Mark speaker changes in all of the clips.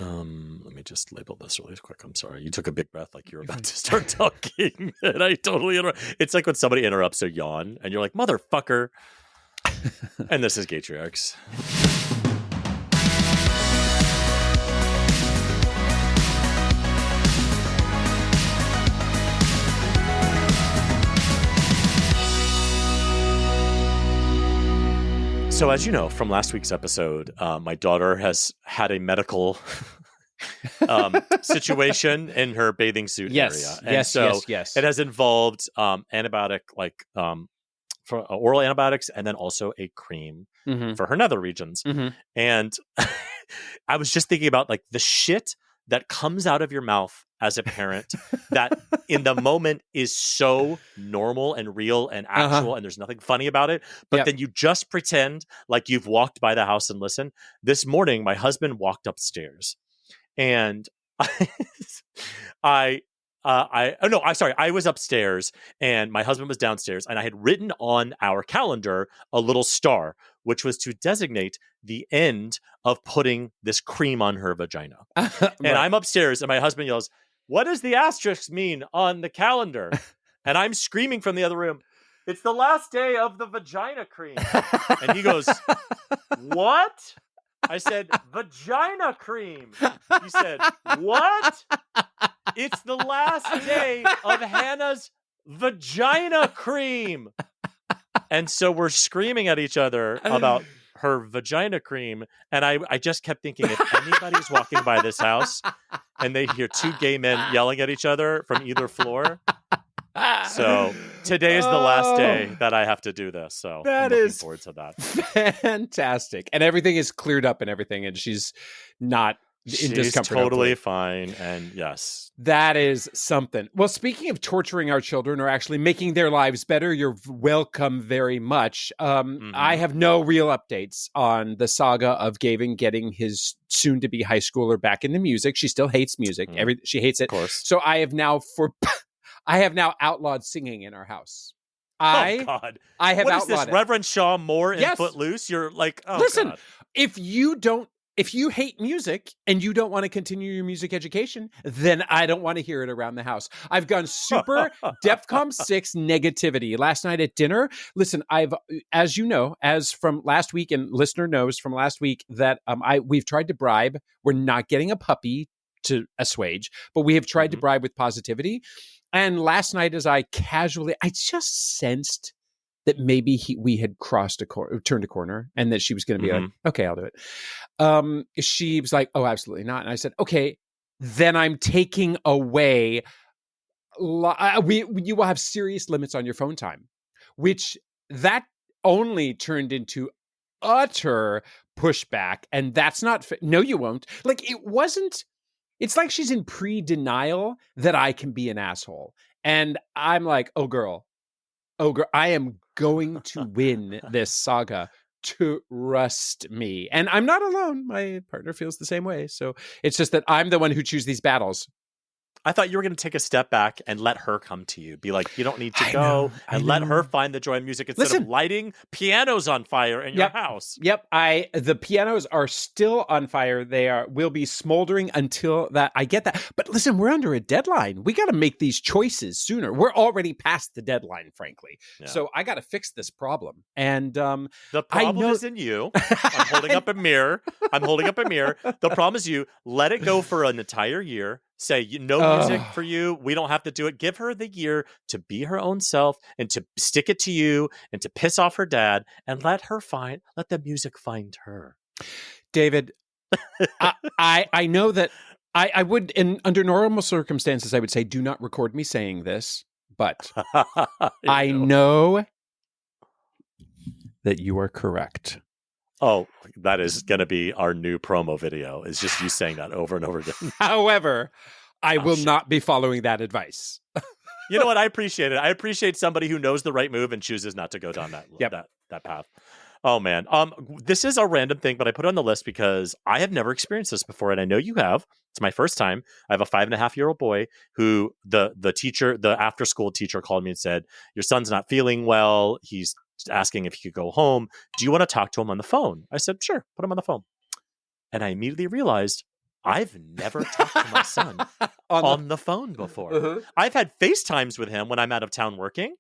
Speaker 1: Let me just label this really quick. I'm sorry. You took a big breath like you're about to start talking. And I totally interrupt. It's like when somebody interrupts a yawn and you're like, motherfucker. And this is Gaytriarchs. So as you know from last week's episode, my daughter has had a medical situation in her bathing suit area. And
Speaker 2: yes.
Speaker 1: It has involved antibiotic, for oral antibiotics, and then also a cream for her nether regions. And I was just thinking about like the shit that comes out of your mouth as a parent that in the moment is so normal and real and actual and there's nothing funny about it. But then you just pretend like you've walked by the house and listened. This morning, my husband walked upstairs and I was upstairs and my husband was downstairs and I had written on our calendar a little star, which was to designate the end of putting this cream on her vagina. And I'm upstairs and my husband yells, "What does the asterisk mean on the calendar?" And I'm screaming from the other room, "It's the last day of the vagina cream." And he goes, "What?" I said, "Vagina cream." He said, "What?" "It's the last day of Hannah's vagina cream." And so we're screaming at each other about her vagina cream. And I just kept thinking, if anybody's walking by this house and they hear two gay men yelling at each other from either floor. So today is the last day that I have to do this. So I'm looking forward to that.
Speaker 2: Fantastic. And everything is cleared up and everything. And she's not in discomfort.
Speaker 1: She's totally fine. And yes.
Speaker 2: That is something. Well, speaking of torturing our children or actually making their lives better, you're welcome very much. I have no real updates on the saga of Gavin getting his soon-to-be high schooler back into music. She still hates music. She hates it. Of course. So I have now outlawed singing in our house.
Speaker 1: Oh God!
Speaker 2: I have
Speaker 1: what
Speaker 2: outlawed
Speaker 1: is this,
Speaker 2: it.
Speaker 1: Reverend Shaw Moore in Footloose? You're like, oh,
Speaker 2: listen.
Speaker 1: God.
Speaker 2: If you hate music and you don't want to continue your music education, then I don't want to hear it around the house. I've gone super DEFCON 6 negativity. Last night at dinner, listen, as you know, as from last week, and listener knows from last week that we've tried to bribe. We're not getting a puppy to assuage, but we have tried to bribe with positivity. And last night, as I just sensed that maybe we had turned a corner, and that she was going to be like, "Okay, I'll do it." She was like, "Oh, absolutely not." And I said, "Okay, then I'm taking away. You will have serious limits on your phone time," which that only turned into utter pushback, and that's not. No, you won't. Like it wasn't. It's like she's in pre-denial that I can be an asshole, and I'm like, "Oh, girl, I am going to win this saga. Trust me." And I'm not alone. My partner feels the same way. So it's just that I'm the one who chooses these battles.
Speaker 1: I thought you were going to take a step back and let her come to you. Be like, you don't need to go, and let her find the joy in music instead of lighting pianos on fire in your house.
Speaker 2: Yep. The pianos are still on fire. Will be smoldering until that I get that. But listen, we're under a deadline. We got to make these choices sooner. We're already past the deadline, frankly. Yeah. So I got to fix this problem. And
Speaker 1: the problem isn't you. I'm holding up a mirror. The problem is you. Let it go for an entire year. Say, no music for you. We don't have to do it. Give her the year to be her own self and to stick it to you and to piss off her dad, and let the music find her.
Speaker 2: David, I know that I would, under normal circumstances, I would say, do not record me saying this, but I know that you are correct.
Speaker 1: Oh, that is going to be our new promo video. It's just you saying that over and over again.
Speaker 2: However, I will not be following that advice.
Speaker 1: You know what? I appreciate it. I appreciate somebody who knows the right move and chooses not to go down that path. Oh, man. This is a random thing, but I put it on the list because I have never experienced this before, and I know you have. It's my first time. I have a 5.5-year-old boy who the after-school teacher called me and said, "Your son's not feeling well. He's asking if he could go home. Do you want to talk to him on the phone?" I said, "Sure, put him on the phone." And I immediately realized I've never talked to my son on the phone before.
Speaker 2: Uh-huh.
Speaker 1: I've had FaceTimes with him when I'm out of town working.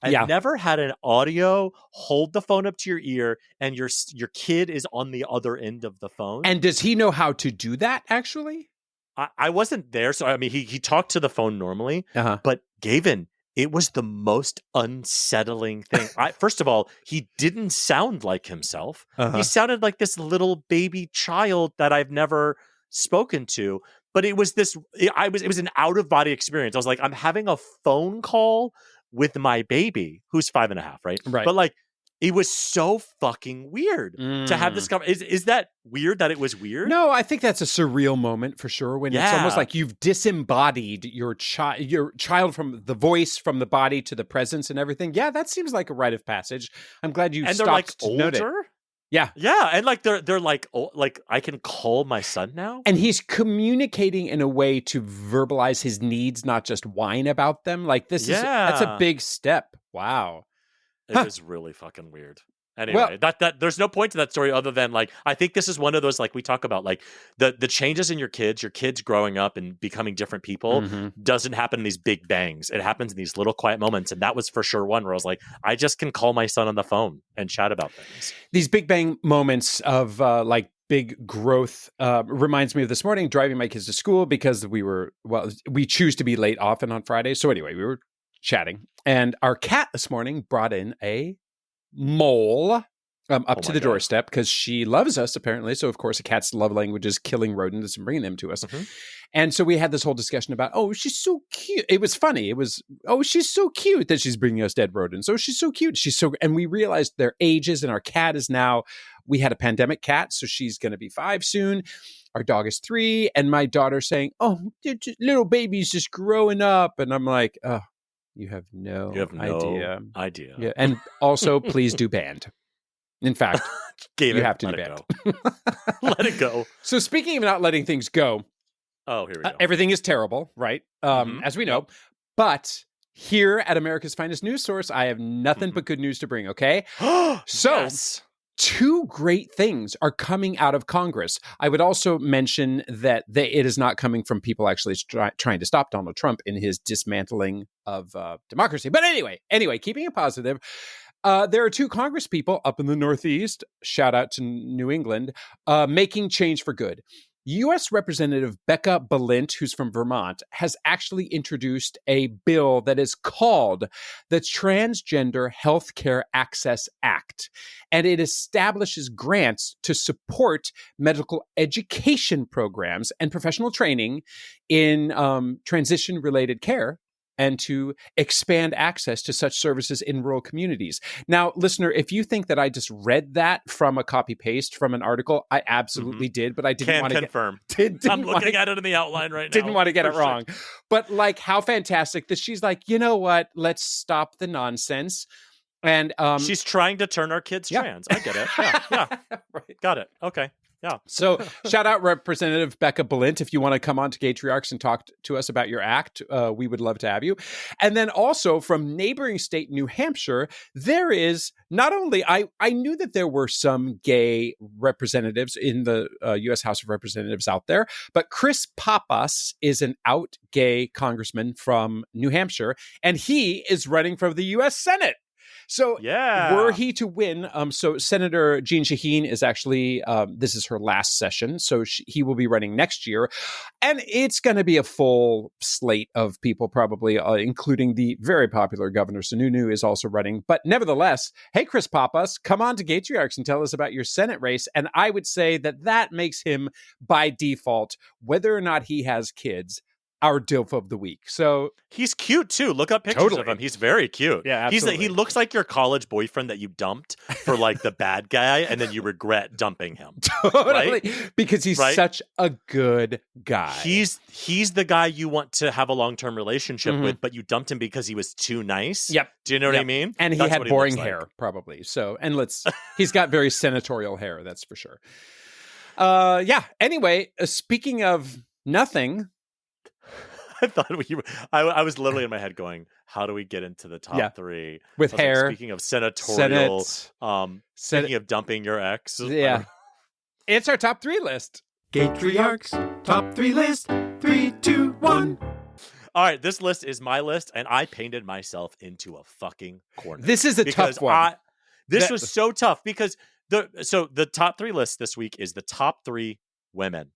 Speaker 1: I've
Speaker 2: Yeah.
Speaker 1: never had an audio hold the phone up to your ear and your kid is on the other end of the phone.
Speaker 2: And does he know how to do that, actually?
Speaker 1: I wasn't there, so I mean, he talked to the phone normally,
Speaker 2: Uh-huh.
Speaker 1: but Gavin, it was the most unsettling thing. First of all, he didn't sound like himself.
Speaker 2: Uh-huh.
Speaker 1: He sounded like this little baby child that I've never spoken to. But it was it was an out of body experience. I was like, I'm having a phone call with my baby, who's 5.5, right?
Speaker 2: Right.
Speaker 1: But like, it was so fucking weird to have this conversation. Is that weird that it was weird?
Speaker 2: No, I think that's a surreal moment for sure. When it's almost like you've disembodied your child from the voice, from the body to the presence and everything. Yeah, that seems like a rite of passage. I'm glad you
Speaker 1: and
Speaker 2: stopped
Speaker 1: they're like
Speaker 2: to note it.
Speaker 1: older.
Speaker 2: Yeah.
Speaker 1: Yeah. And like they're like, oh, like I can call my son now.
Speaker 2: And he's communicating in a way to verbalize his needs, not just whine about them. Like that's a big step. Wow.
Speaker 1: It was really fucking weird. Anyway, that there's no point to that story other than like, I think this is one of those, like we talk about, like the changes in your kids growing up and becoming different people doesn't happen in these big bangs. It happens in these little quiet moments. And that was for sure one where I was like, I just can call my son on the phone and chat about things.
Speaker 2: These big bang moments of like big growth reminds me of this morning driving my kids to school because we choose to be late often on Fridays. So anyway, we were chatting and our cat this morning brought in a mole up to the doorstep because she loves us apparently. So of course a cat's love language is killing rodents and bringing them to us. And so we had this whole discussion about, oh, she's so cute. It was funny. It was, oh, she's so cute that she's bringing us dead rodents. Oh, she's so cute. And we realized their ages, and our cat is now, we had a pandemic cat, so she's going to be 5 soon. Our dog is 3, and my daughter's saying, oh, little baby's just growing up. And I'm like, oh, you have no idea. Yeah. And also, please do band. In fact, you have to do band.
Speaker 1: Let it go.
Speaker 2: So speaking of not letting things go,
Speaker 1: oh, here we go.
Speaker 2: Everything is terrible, right? As we know. But here at America's Finest News Source, I have nothing but good news to bring, okay? So,
Speaker 1: yes.
Speaker 2: 2 great things are coming out of Congress. I would also mention that it is not coming from people actually trying to stop Donald Trump in his dismantling of democracy. But anyway, keeping it positive, there are 2 Congress people up in the Northeast, shout out to New England, making change for good. U.S. Representative Becca Balint, who's from Vermont, has actually introduced a bill that is called the Transgender Healthcare Access Act, and it establishes grants to support medical education programs and professional training in transition-related care, and to expand access to such services in rural communities. Now, listener, if you think that I just read that from a copy-paste from an article, I absolutely did, but I didn't want to
Speaker 1: confirm.
Speaker 2: I'm
Speaker 1: looking at it in the outline right now.
Speaker 2: Didn't want to get it wrong. But like, how fantastic that she's like, you know what? Let's stop the nonsense. And
Speaker 1: she's trying to turn our kids trans. I get it. Yeah.
Speaker 2: Right.
Speaker 1: Got it. Okay. Yeah.
Speaker 2: So shout out Representative Becca Balint. If you want to come on to Gaytriarchs and talk to us about your act, we would love to have you. And then also from neighboring state New Hampshire, there is not only, I knew that there were some gay representatives in the U.S. House of Representatives out there, but Chris Pappas is an out gay congressman from New Hampshire, and he is running for the U.S. Senate. So were he to win, so Senator Jean Shaheen is actually, this is her last session, so he will be running next year. And it's going to be a full slate of people probably, including the very popular Governor Sununu is also running. But nevertheless, hey, Chris Pappas, come on to Gaytriarchs and tell us about your Senate race. And I would say that makes him, by default, whether or not he has kids, our DILF of the week. So
Speaker 1: he's cute too. Look up pictures of him. He's very cute.
Speaker 2: Yeah, absolutely.
Speaker 1: He looks like your college boyfriend that you dumped for like the bad guy, and then you regret dumping him.
Speaker 2: Totally,
Speaker 1: right?
Speaker 2: Because he's such a good guy.
Speaker 1: He's the guy you want to have a long-term relationship with, but you dumped him because he was too nice.
Speaker 2: Yep.
Speaker 1: Do you know what I mean?
Speaker 2: And he had boring hair, probably. So, and he's got very senatorial hair. That's for sure. Anyway, speaking of nothing.
Speaker 1: I thought I was literally in my head going, how do we get into the top 3?
Speaker 2: With hair.
Speaker 1: Like, speaking of senatorial,
Speaker 2: Senate.
Speaker 1: Speaking of dumping your ex.
Speaker 2: Yeah. It's our top 3 list.
Speaker 3: Gaytriarchs top 3 list. 3, 2, 1.
Speaker 1: All right, this list is my list, and I painted myself into a fucking corner.
Speaker 2: This is a tough one.
Speaker 1: This was so tough because the top 3 list this week is the top 3 women.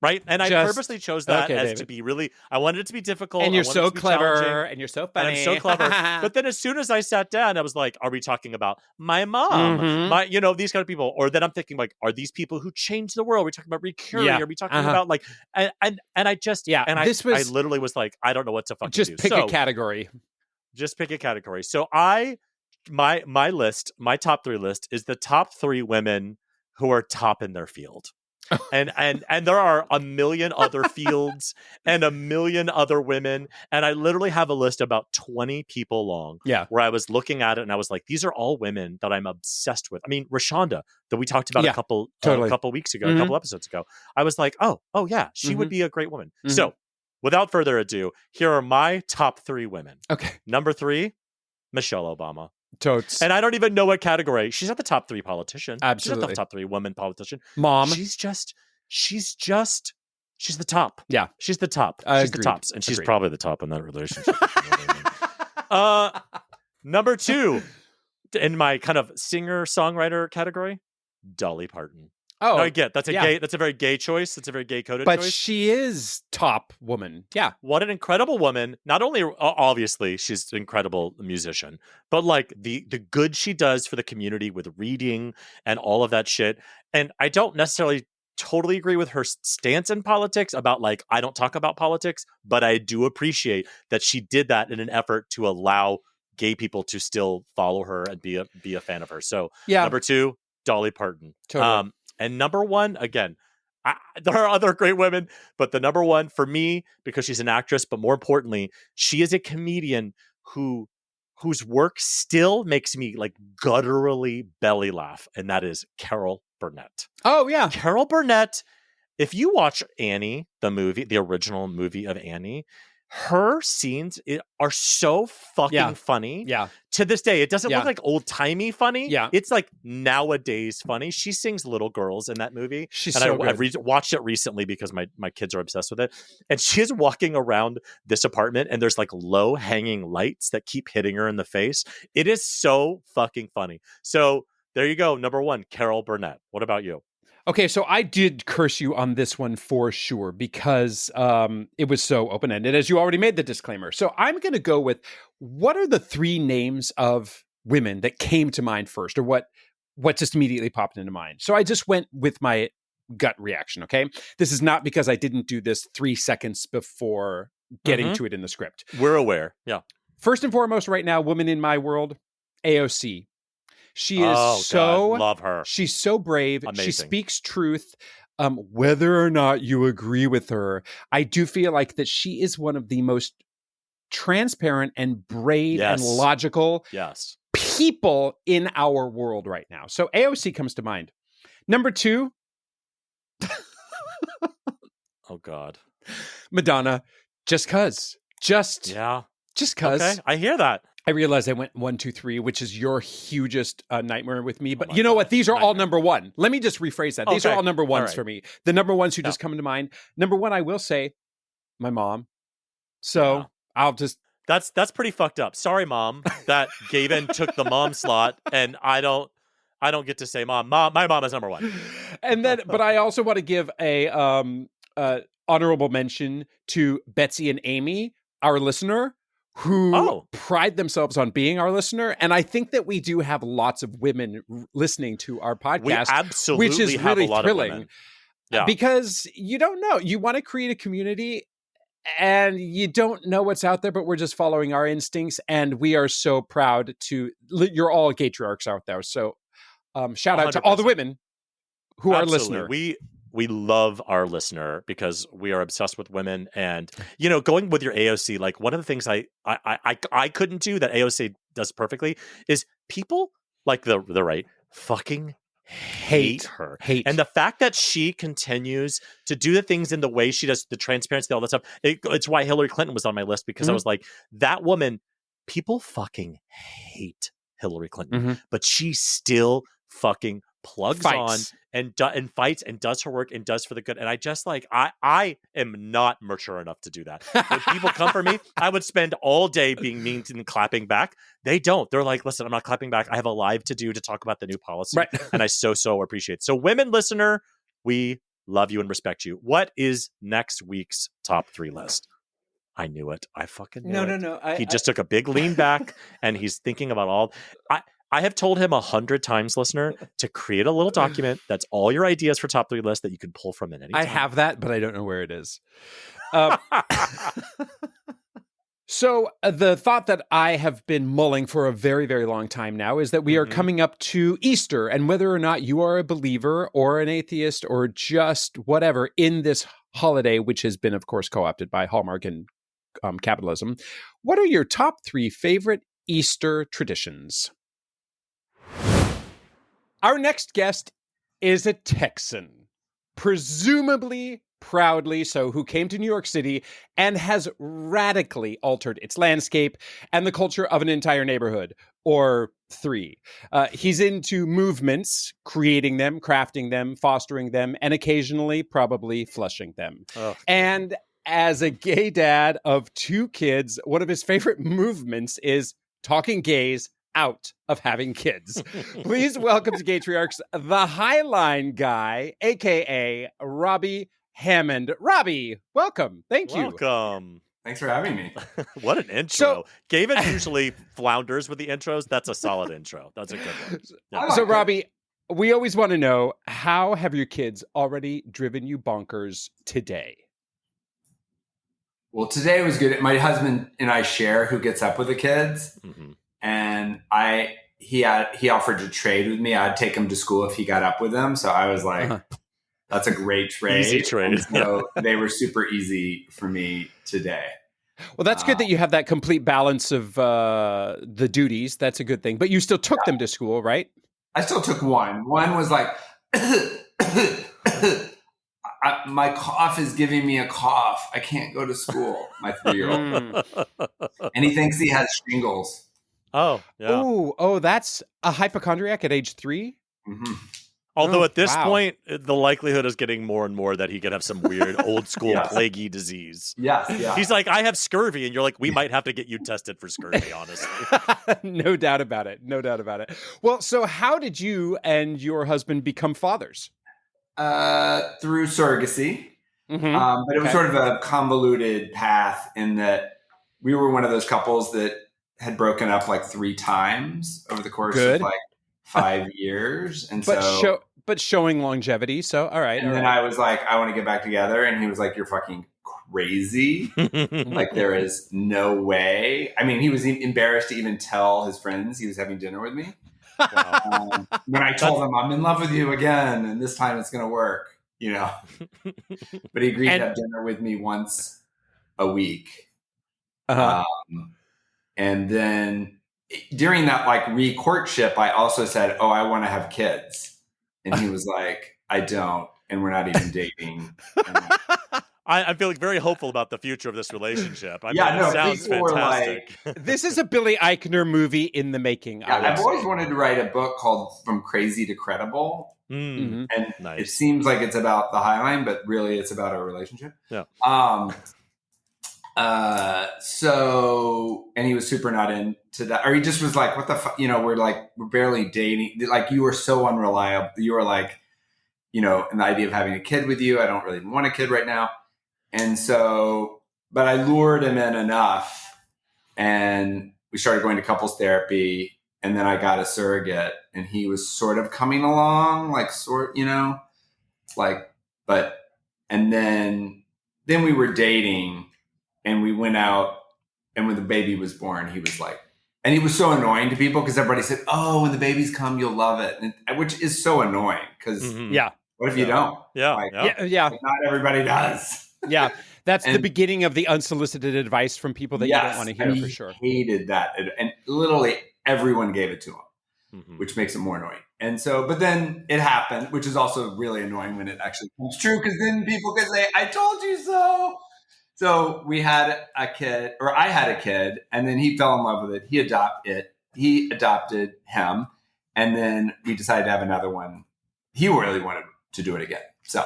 Speaker 1: Right? And I purposely chose that to be really, I wanted it to be difficult.
Speaker 2: And you're so clever and you're so funny.
Speaker 1: And I'm so clever. But then as soon as I sat down, I was like, are we talking about my mom?
Speaker 2: Mm-hmm.
Speaker 1: These kind of people. Or then I'm thinking like, are these people who changed the world? Are we talking about Marie Curie?
Speaker 2: Yeah.
Speaker 1: Are we talking about like, and I just, I literally was like, I don't know what to fucking
Speaker 2: just
Speaker 1: do.
Speaker 2: Pick a category.
Speaker 1: Just pick a category. So my list, my top 3 list is the top 3 women who are top in their field. and there are a million other fields and a million other women, and I literally have a list about 20 people long.
Speaker 2: Yeah,
Speaker 1: where I was looking at it and I was like, these are all women that I'm obsessed with. I mean, Rashonda, that we talked about a couple weeks ago, a couple episodes ago. I was like, oh yeah, she would be a great woman. So, without further ado, here are my top 3 women.
Speaker 2: Okay,
Speaker 1: number 3, Michelle Obama.
Speaker 2: Totes.
Speaker 1: And I don't even know what category. She's not the top 3 politician.
Speaker 2: Absolutely.
Speaker 1: She's not the top 3 woman politician.
Speaker 2: Mom.
Speaker 1: She's the top.
Speaker 2: Yeah.
Speaker 1: She's the top. She's the tops. And she's probably the top in that relationship. Number 2, in my kind of singer-songwriter category, Dolly Parton.
Speaker 2: Oh,
Speaker 1: no, I get that's a very gay choice. It's a very gay coded choice.
Speaker 2: But she is top woman. Yeah.
Speaker 1: What an incredible woman. Not only obviously she's an incredible musician, but like the good she does for the community with reading and all of that shit. And I don't necessarily totally agree with her stance in politics about like, I don't talk about politics, but I do appreciate that she did that in an effort to allow gay people to still follow her and be a fan of her. So number 2, Dolly Parton.
Speaker 2: Totally.
Speaker 1: And number 1, again, there are other great women, but the number 1 for me, because she's an actress, but more importantly, she is a comedian whose work still makes me like gutturally belly laugh, and that is Carol Burnett.
Speaker 2: Oh, yeah.
Speaker 1: Carol Burnett, if you watch Annie, the movie, the original movie of Annie, her scenes are so fucking funny.
Speaker 2: Yeah.
Speaker 1: To this day, it doesn't look like old-timey funny.
Speaker 2: Yeah.
Speaker 1: It's like nowadays funny. She sings Little Girls in that movie.
Speaker 2: She's
Speaker 1: and
Speaker 2: so
Speaker 1: I've
Speaker 2: good.
Speaker 1: watched it recently because my kids are obsessed with it. And she's walking around this apartment and there's like low-hanging lights that keep hitting her in the face. It is so fucking funny. So there you go. Number 1, Carol Burnett. What about you?
Speaker 2: Okay, so I did curse you on this one for sure because it was so open-ended, as you already made the disclaimer. So I'm going to go with, what are the 3 names of women that came to mind first, or what just immediately popped into mind? So I just went with my gut reaction, okay? This is not because I didn't do this 3 seconds before getting to it in the script.
Speaker 1: We're aware, yeah.
Speaker 2: First and foremost right now, woman in my world, AOC. She is
Speaker 1: God, love her.
Speaker 2: She's so brave.
Speaker 1: Amazing.
Speaker 2: She speaks truth. Whether or not you agree with her, I do feel like that she is one of the most transparent and brave and logical people in our world right now. So AOC comes to mind. Number 2.
Speaker 1: Oh, God.
Speaker 2: Madonna. Just cause. Just cause.
Speaker 1: Okay, I hear that.
Speaker 2: I realized I went 1, 2, 3, which is your hugest nightmare with me. But you know what? These are all number 1. Let me just rephrase that. These are all number 1s for me. The number 1s who just come to mind. Number 1, I will say, my mom. So I'll just...
Speaker 1: That's pretty fucked up. Sorry, Mom, that Gavin took the mom slot, and I don't get to say mom. My mom is number 1.
Speaker 2: And then, but I also want to give a honorable mention to Betsy and Amy, our listener, who pride themselves on being our listener. And I think that we do have lots of women listening to our podcast,
Speaker 1: we absolutely
Speaker 2: which is
Speaker 1: have
Speaker 2: really
Speaker 1: a lot
Speaker 2: thrilling.
Speaker 1: Of women. Yeah.
Speaker 2: Because you don't know. You want to create a community and you don't know what's out there, but we're just following our instincts. And we are so proud to, you're all Gaytriarchs out there. So shout out
Speaker 1: 100%.
Speaker 2: to all the women who are
Speaker 1: Absolutely.
Speaker 2: listener.
Speaker 1: We love our listener because we are obsessed with women. And, going with your AOC, like one of the things I couldn't do that AOC does perfectly is people like the right fucking hate her. And the fact that she continues to do the things in the way she does, the transparency, all that stuff. It's why Hillary Clinton was on my list, because I was like, that woman, people fucking hate Hillary Clinton, but she still fucking plugs
Speaker 2: Fights.
Speaker 1: on and fights and does her work and does for the good. And I just like, I am not mature enough to do that. When people come for me, I would spend all day being mean and clapping back. They don't. They're like, listen, I'm not clapping back. I have a live to do to talk about the new policy.
Speaker 2: Right.
Speaker 1: And I so appreciate it. So women listener, we love you and respect you. What is next week's top 3 list? I knew it. I fucking knew it.
Speaker 2: No.
Speaker 1: He just took a big lean back and he's thinking about all. I have told him 100 times, listener, to create a little document that's all your ideas for top 3 list that you can pull from at any time.
Speaker 2: I have that, but I don't know where it is. So the thought that I have been mulling for a very, very long time now is that we are coming up to Easter, and whether or not you are a believer or an atheist or just whatever in this holiday, which has been, of course, co-opted by Hallmark and capitalism, what are your top 3 favorite Easter traditions? Our next guest is a Texan, presumably proudly so, who came to New York City and has radically altered its landscape and the culture of an entire neighborhood, or 3. He's into movements, creating them, crafting them, fostering them, and occasionally probably flushing them.
Speaker 1: Oh.
Speaker 2: And as a gay dad of 2 kids, one of his favorite movements is talking gays out of having kids. Please welcome to Gaytriarchs, the Highline guy, a.k.a. Robbie Hammond. Robbie, welcome. Thank you.
Speaker 1: Welcome.
Speaker 4: Thanks for having me.
Speaker 1: What an intro.
Speaker 2: So-
Speaker 1: Gavin usually flounders with the intros. That's a solid intro. That's a good one. Yeah.
Speaker 2: So, Robbie, we always want to know, how have your kids already driven you bonkers today?
Speaker 4: Well, today was good. My husband and I share who gets up with the kids, and he offered to trade with me. I'd take him to school if he got up with them. So I was like, that's a great trade.
Speaker 1: Easy trade.
Speaker 4: And so they were super easy for me today.
Speaker 2: Well, that's good that you have that complete balance of the duties. That's a good thing. But you still took them to school, right?
Speaker 4: I still took one. One was like, my cough is giving me a cough. I can't go to school. My 3-year-old. And he thinks he has shingles.
Speaker 1: Oh, yeah.
Speaker 2: Oh, that's a hypochondriac at age 3?
Speaker 4: Mm-hmm.
Speaker 1: Although at this
Speaker 2: wow.
Speaker 1: point, the likelihood is getting more and more that he could have some weird old school plaguey disease.
Speaker 4: Yes, yeah.
Speaker 1: He's like, I have scurvy. And you're like, we might have to get you tested for scurvy, honestly.
Speaker 2: No doubt about it. No doubt about it. Well, so how did you and your husband become fathers?
Speaker 4: Through surrogacy. But it was sort of a convoluted path in that we were one of those couples that had broken up like 3 times over the course of like 5 years. And
Speaker 2: but showing longevity. So, all right.
Speaker 4: And then I was like, I want to get back together. And he was like, you're fucking crazy. Like, there is no way. I mean, he was embarrassed to even tell his friends he was having dinner with me. Wow. When I told him I'm in love with you again, and this time it's going to work, you know. But he agreed to have dinner with me once a week. And then during that like re-courtship, I also said, oh, I want to have kids. And he was like, I don't. And we're not even dating.
Speaker 1: I'm feeling very hopeful about the future of this relationship. I mean,
Speaker 4: it
Speaker 1: sounds fantastic.
Speaker 2: This is a Billy Eichner movie in the making.
Speaker 4: Yeah, I've always wanted to write a book called From Crazy to Credible. And it seems like it's about the Highline, but really it's about our relationship.
Speaker 1: Yeah.
Speaker 4: And he was super not into that. Or he just was like, what the fuck? You know, we're barely dating. Like, you were so unreliable. You were like, you know, and the idea of having a kid with you, I don't really want a kid right now. And so, but I lured him in enough, and we started going to couples therapy, and then I got a surrogate, and he was sort of coming along, you know, and then we were dating, and we went out, and when the baby was born, he was like, and he was so annoying to people because everybody said, oh, when the babies come, you'll love it. Which is so annoying because what if you don't?
Speaker 2: Yeah.
Speaker 4: Not everybody does.
Speaker 2: Yeah, that's the beginning of the unsolicited advice from people that you don't want to hear, for sure.
Speaker 4: Hated that. And literally everyone gave it to him, which makes it more annoying. And so, but then it happened, which is also really annoying when it actually comes true, because then people can say, I told you so. So we had a kid, or I had a kid, and then he fell in love with it. He adopted him. And then we decided to have another one he really wanted to do it again. So,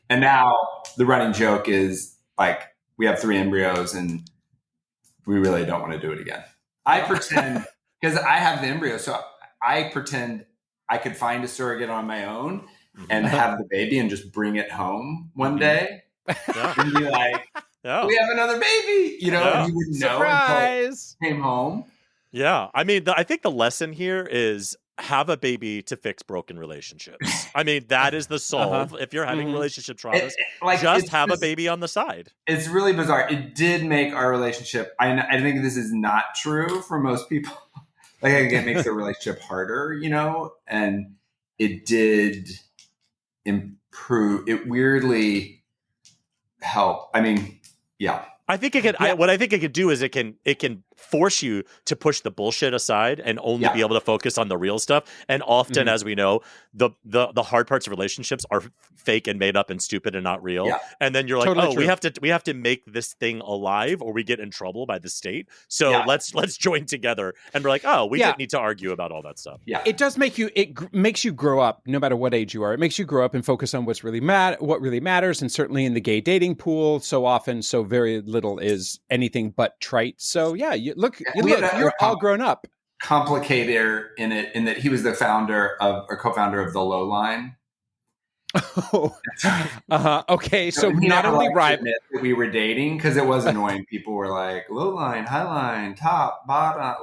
Speaker 4: and now the running joke is like, we have 3 embryos and we really don't want to do it again. I pretend, because I have the embryo, so I pretend I could find a surrogate on my own and have the baby and just bring it home one day and be like, we have another baby, you know, and you wouldn't know until it came home.
Speaker 1: Yeah. I mean, I think the lesson here is have a baby to fix broken relationships. I mean, that is the solve. If you're having relationship traumas, just have a baby on the side.
Speaker 4: It's really bizarre. It did make our relationship, I think this is not true for most people. Like, I think it makes the relationship harder, you know, and it did improve. It weirdly helped. I mean, yeah.
Speaker 1: I think it can. What I think it could do is it can force you to push the bullshit aside and only be able to focus on the real stuff. And often, as we know, the hard parts of relationships are fake and made up and stupid and not real. Yeah. And then you're like, totally we have to make this thing alive, or we get in trouble by the state. So let's join together. And we're like, we didn't need to argue about all that stuff.
Speaker 2: Yeah, it does make you. It makes you grow up, no matter what age you are. It makes you grow up and focus on what really matters. And certainly in the gay dating pool, so often, so very little is anything but trite. So you're all grown up.
Speaker 4: Complicator in it, in that he was the founder of, or co-founder of, the Low Line.
Speaker 2: Okay, so not only
Speaker 4: we were dating, because it was annoying. People were like, low line, high line, top, bottom,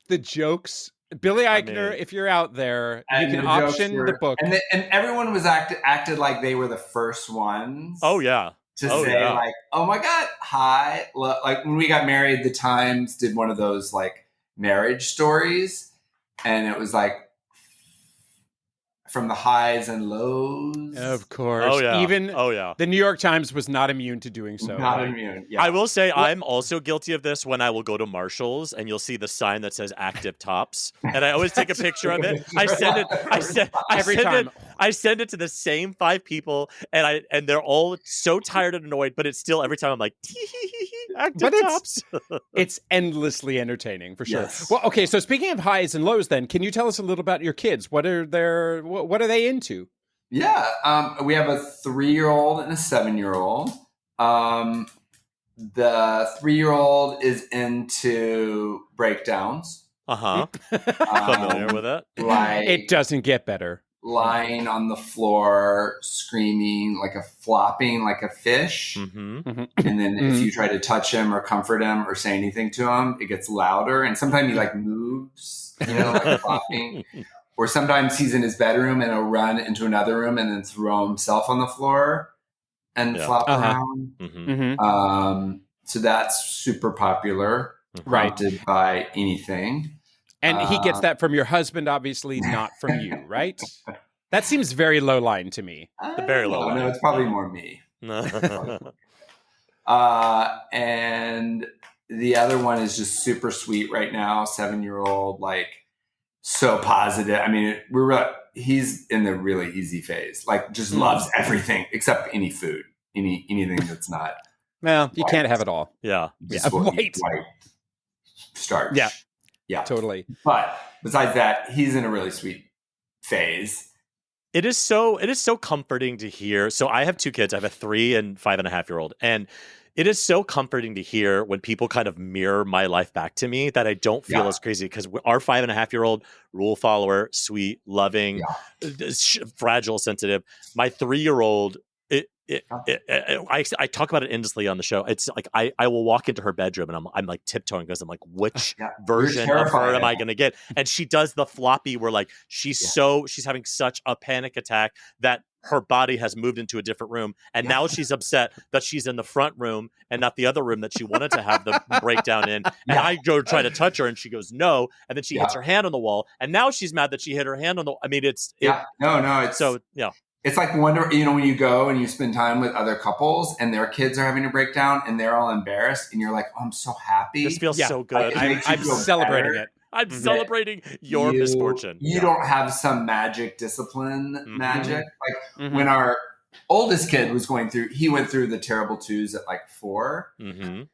Speaker 2: the jokes. Billy Eichner, if you're out there, you can option the book.
Speaker 4: And everyone was acted like they were the first ones.
Speaker 1: Oh yeah.
Speaker 4: To say like, oh my God, hi. Like when we got married, the Times did one of those like marriage stories, and it was like from the highs and lows.
Speaker 2: Of course.
Speaker 1: Oh yeah.
Speaker 2: Even the New York Times was not immune to doing so.
Speaker 4: Not immune. Yeah.
Speaker 1: I will say I'm also guilty of this when I will go to Marshall's and you'll see the sign that says active tops. And I always take a picture of it. I send it to the same 5 people, and they're all so tired and annoyed, but it's still every time I'm like, active tops.
Speaker 2: It's endlessly entertaining for sure.
Speaker 4: Yes.
Speaker 2: Well, okay, so speaking of highs and lows then, can you tell us a little about your kids? What are they into?
Speaker 4: Yeah, we have a 3-year-old and a 7-year-old. The 3-year-old is into breakdowns.
Speaker 1: Familiar with it.
Speaker 4: Like,
Speaker 2: it doesn't get better.
Speaker 4: Lying on the floor, screaming, flopping like a fish. And then if you try to touch him or comfort him or say anything to him, it gets louder. And sometimes he moves, flopping. Or sometimes he's in his bedroom and he'll run into another room and then throw himself on the floor and flop around. So that's super popular, prompted by anything.
Speaker 2: And he gets that from your husband, obviously, not from you, right? That seems very low line to me.
Speaker 1: Very low line.
Speaker 4: No, it's probably more me. And the other one is just super sweet right now, 7-year-old, so positive. I mean, he's in the really easy phase, just loves everything except any food, anything that's not.
Speaker 2: Well, you can't have it all.
Speaker 1: Yeah.
Speaker 4: White starch. Yeah,
Speaker 2: totally.
Speaker 4: But besides that, he's in a really sweet phase.
Speaker 1: It is so comforting to hear. So I have 2 kids. I have a 3 and 5.5-year-old, and it is so comforting to hear when people kind of mirror my life back to me, that I don't feel as crazy, because our 5.5-year-old, rule follower, sweet, loving, fragile, sensitive. My 3-year-old, I talk about it endlessly on the show. It's like I will walk into her bedroom and I'm tiptoeing, because I'm like, which version of her am I going to get? And she does the floppy where she's having such a panic attack that her body has moved into a different room, and now she's upset that she's in the front room and not the other room that she wanted to have the breakdown in. And I go try to touch her and she goes no, and then she hits her hand on the wall, and now she's mad that she hit her hand on the. I mean, it's so.
Speaker 4: It's like when you go and you spend time with other couples and their kids are having a breakdown and they're all embarrassed, and you're like, oh, I'm so happy.
Speaker 1: This feels so good.
Speaker 2: I'm celebrating it.
Speaker 1: I'm celebrating your misfortune.
Speaker 4: You don't have some magic discipline magic. When our oldest kid was he went through the terrible twos at 4. And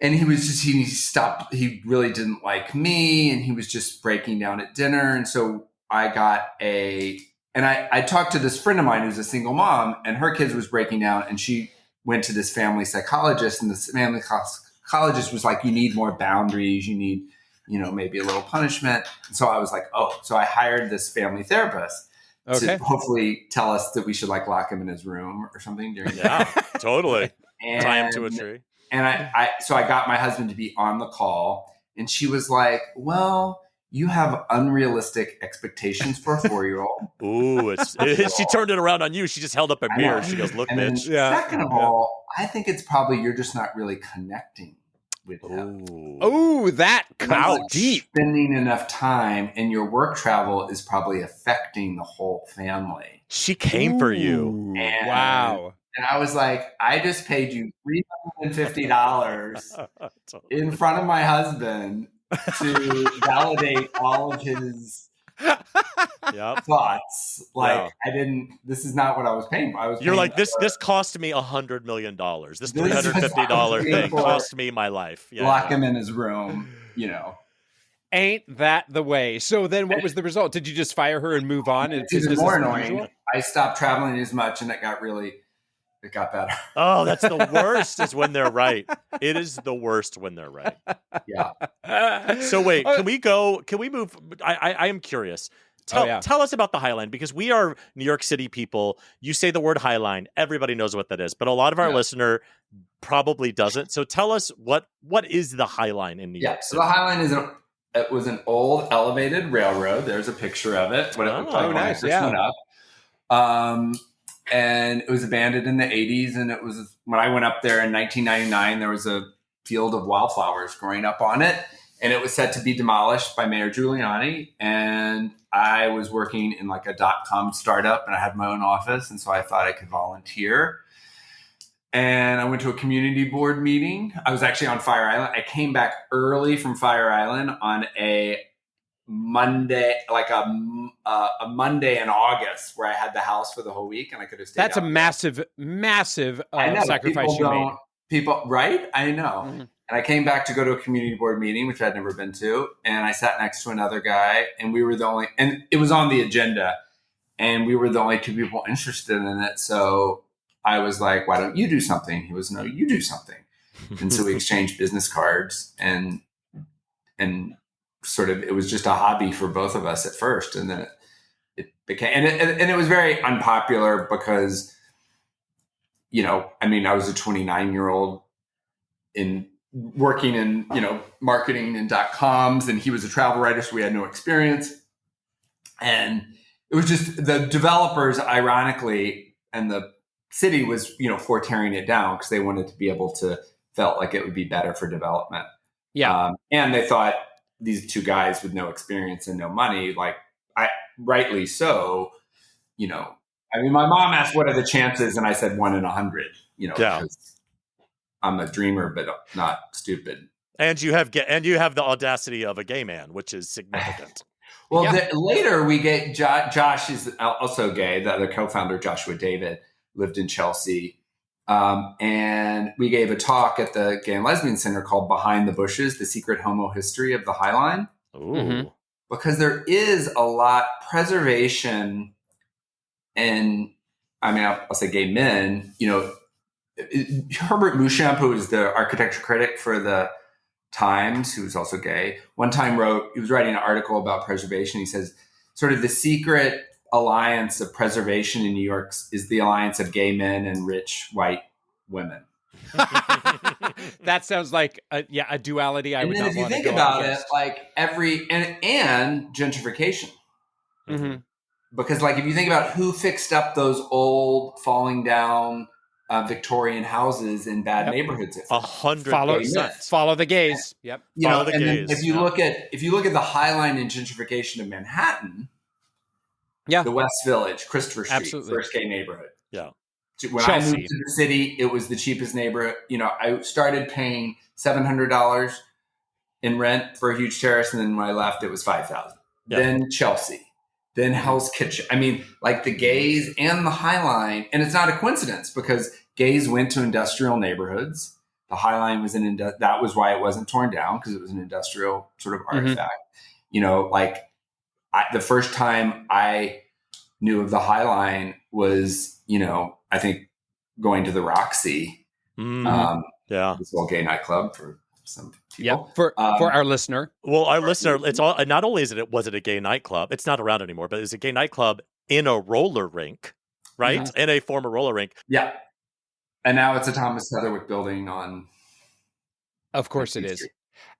Speaker 4: he stopped. He really didn't like me, and he was just breaking down at dinner. And so I got and I talked to this friend of mine who's a single mom, and her kids was breaking down, and she went to this family psychologist, and this family psychologist was like, you need more boundaries, you need, maybe a little punishment. And so I was like, so I hired this family therapist to hopefully tell us that we should like lock him in his room or something during the
Speaker 1: Yeah, totally.
Speaker 4: and,
Speaker 1: Tie him to a tree.
Speaker 4: And so I got my husband to be on the call, and she was like, well, you have unrealistic expectations for a 4-year-old.
Speaker 1: Ooh, she turned it around on you. She just held up a mirror. She goes, look, bitch.
Speaker 4: Second of all, I think it's probably you're just not really connecting with him.
Speaker 2: Oh, that cuts deep.
Speaker 4: Spending enough time, and your work travel is probably affecting the whole family.
Speaker 1: She came for you.
Speaker 2: Wow.
Speaker 4: And I was like, I just paid you $350 in front of my husband to validate all of his thoughts. Like, this is not what I was paying for.
Speaker 1: You're like, this cost me $100 million. This $350 thing cost me my life.
Speaker 4: Lock him in his room,
Speaker 2: Ain't that the way? So then what was the result? Did you just fire her and move on?
Speaker 4: It's even more annoying. I stopped traveling as much, and it got better.
Speaker 1: Oh, that's the worst is when they're right. It is the worst when they're right.
Speaker 4: Yeah.
Speaker 1: So wait, can we move? I am curious. Tell us about the High Line, because we are New York City people. You say the word High Line, everybody knows what that is, but a lot of our listener probably doesn't. So tell us what is the High Line in New York City?
Speaker 4: So the High Line was an old elevated railroad. There's a picture of it. What it looked like when I first went up. And it was abandoned in the 80s. And it was when I went up there in 1999, there was a field of wildflowers growing up on it. And it was set to be demolished by Mayor Giuliani. And I was working in like a .com startup, and I had my own office. And so I thought I could volunteer. And I went to a community board meeting. I was actually on Fire Island. I came back early from Fire Island on a Monday, like a Monday in August, where I had the house for the whole week, and I could have stayed.
Speaker 2: That's a massive sacrifice you made.
Speaker 4: People, right? I know.
Speaker 2: Mm-hmm.
Speaker 4: And I came back to go to a community board meeting, which I'd never been to, and I sat next to another guy, and we were the only, and it was on the agenda, and we were the only two people interested in it. So I was like, "Why don't you do something?" He was, "No, you do something." And so we exchanged business cards, and sort of, it was just a hobby for both of us at first. And then it became, and it was very unpopular because, I was a 29-year-old working in, marketing and .coms, and he was a travel writer. So we had no experience. And it was just the developers, ironically, and the city was, for tearing it down because they wanted to be able to, felt like it would be better for development.
Speaker 2: Yeah.
Speaker 4: And they thought, these two guys with no experience and no money, rightly so, my mom asked, what are the chances? And I said 1 in 100, because I'm a dreamer, but not stupid.
Speaker 1: And you have the audacity of a gay man, which is significant.
Speaker 4: Well, later we get Josh is also gay. The other co-founder, Joshua David, lived in Chelsea. And we gave a talk at the Gay and Lesbian Center called Behind the Bushes, The Secret Homo History of the High Line.
Speaker 1: Ooh.
Speaker 4: Because there is a lot preservation, and I'll say gay men, Herbert Muschamp, who was the architecture critic for the Times, who was also gay, one time he was writing an article about preservation. He says, sort of the secret alliance of preservation in New York is the alliance of gay men and rich white women.
Speaker 2: That sounds like a duality.
Speaker 4: And then if you think about it, like and gentrification.
Speaker 2: Mm-hmm.
Speaker 4: Because if you think about who fixed up those old falling down Victorian houses in bad neighborhoods,
Speaker 1: 100%.
Speaker 2: Follow the gays. Yep.
Speaker 1: Follow the gays.
Speaker 4: If you look at the High Line and gentrification of Manhattan, the West Village, Christopher Street,
Speaker 2: absolutely.
Speaker 4: First gay neighborhood.
Speaker 1: Yeah.
Speaker 4: When Chelsea. I moved to the city, it was the cheapest neighborhood. I started paying $700 in rent for a huge terrace, and then when I left, it was $5,000. Yeah. Then Chelsea, then Hell's Kitchen. The gays and the High Line, and it's not a coincidence because gays went to industrial neighborhoods. The High Line was that was why it wasn't torn down, because it was an industrial sort of artifact. the first time I knew of the High Line was, I think going to the Roxy, this little gay nightclub for some people.
Speaker 2: For our listener.
Speaker 1: Well, our listener, it's all. Not only was it a gay nightclub, it's not around anymore, but it's a gay nightclub in a roller rink, right?
Speaker 2: Mm-hmm.
Speaker 1: In a former roller rink.
Speaker 4: Yeah, and now it's a Thomas Heatherwick building on.
Speaker 2: Of course, it is.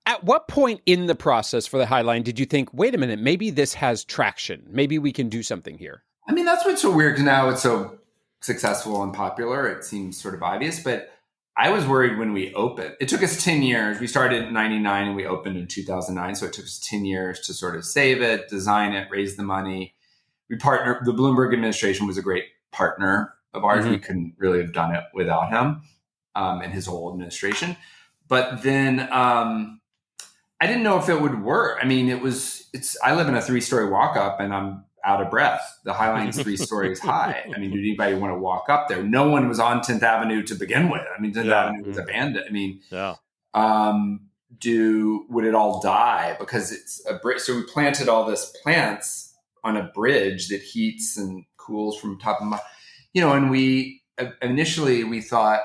Speaker 2: At what point in the process for the High Line did you think, wait a minute, maybe this has traction? Maybe we can do something here?
Speaker 4: I mean, that's what's so weird, because now it's so successful and popular. It seems sort of obvious, but I was worried when we opened. It took us 10 years. We started in 99 and we opened in 2009. So it took us 10 years to sort of save it, design it, raise the money. We partnered. The Bloomberg administration was a great partner of ours. We couldn't really have done it without him and his whole administration. But then I didn't know if it would work. I mean, I live in a 3-story walk up and I'm out of breath. The High Line's 3 stories high. I mean, did anybody want to walk up there? No one was on 10th Avenue to begin with. I mean, 10th Avenue was abandoned. I mean, would it all die? Because it's a bridge. So we planted all this plants on a bridge that heats and cools from top of my, and we initially we thought,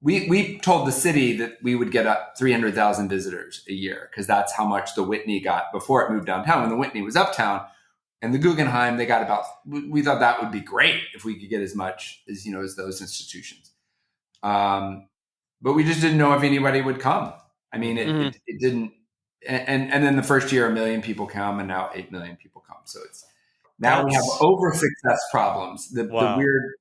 Speaker 4: we told the city that we would get up 300,000 visitors a year, because that's how much the Whitney got before it moved downtown. When the Whitney was uptown, and the Guggenheim, they got about. We thought that would be great if we could get as much as as those institutions. But we just didn't know if anybody would come. I mean, it didn't. And then the first year, 1 million people come, and now 8 million people come. So we have over success problems. The weird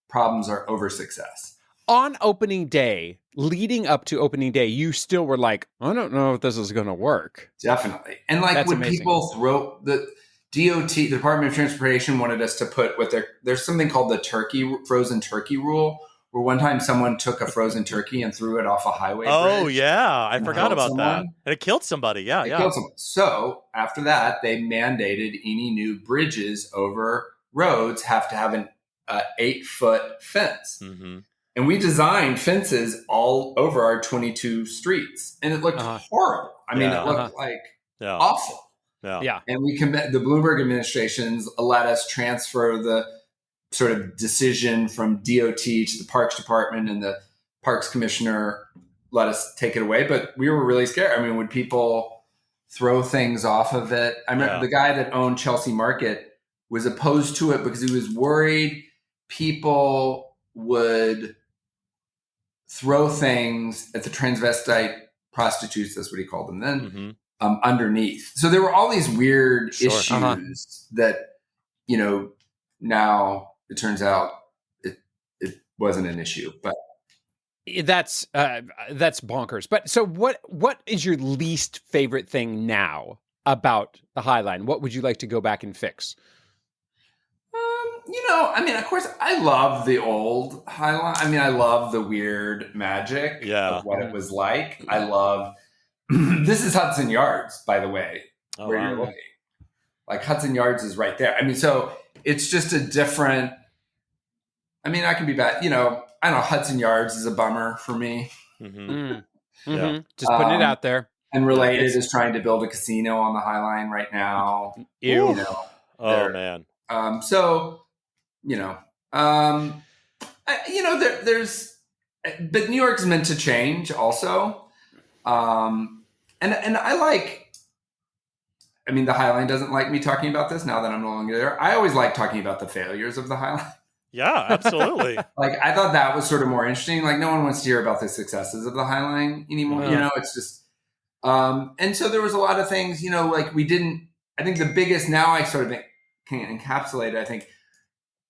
Speaker 4: problems are over success.
Speaker 2: On opening day, leading up to opening day, you still were like, I don't know if this is going to work.
Speaker 4: Definitely. And
Speaker 2: That's
Speaker 4: when
Speaker 2: amazing.
Speaker 4: people throw the DOT, the Department of Transportation, wanted us to put there's something called the frozen turkey rule, where one time someone took a frozen turkey and threw it off a highway bridge.
Speaker 1: Oh, yeah. I forgot about that. And it killed somebody. Yeah,
Speaker 4: Killed someone. So after that, they mandated any new bridges over roads have to have an 8-foot fence.
Speaker 1: Mm-hmm.
Speaker 4: And we designed fences all over our 22 streets, and it looked horrible. I mean, it looked like awful.
Speaker 1: Yeah.
Speaker 4: And the Bloomberg administrations let us transfer the sort of decision from DOT to the Parks Department, and the Parks Commissioner let us take it away. But we were really scared. I mean, would people throw things off of it? I remember the guy that owned Chelsea Market was opposed to it because he was worried people would throw things at the transvestite prostitutes, that's what he called them then, underneath. So there were all these weird issues that, now it turns out it wasn't an issue. But
Speaker 2: that's bonkers. But so what is your least favorite thing now about the High Line? What would you like to go back and fix?
Speaker 4: I mean, of course, I love the old High Line. I mean, I love the weird magic of what it was like. I love, this is Hudson Yards, by the way, where you're looking. Like Hudson Yards is right there. I mean, so it's just a different, I mean, I can be bad. I don't know, Hudson Yards is a bummer for me.
Speaker 2: Yeah. Just putting it out there.
Speaker 4: And Related is trying to build a casino on the High Line right now.
Speaker 2: Ew.
Speaker 1: Oh, man.
Speaker 4: There's, but New York's meant to change also. And I like, I mean, the High Line doesn't like me talking about this now that I'm no longer there. I always like talking about the failures of the High Line.
Speaker 1: Yeah, absolutely.
Speaker 4: Like, I thought that was sort of more interesting. Like, no one wants to hear about the successes of the High Line anymore. It's just, and so there was a lot of things, like I think the biggest, now I sort of can encapsulate it. I think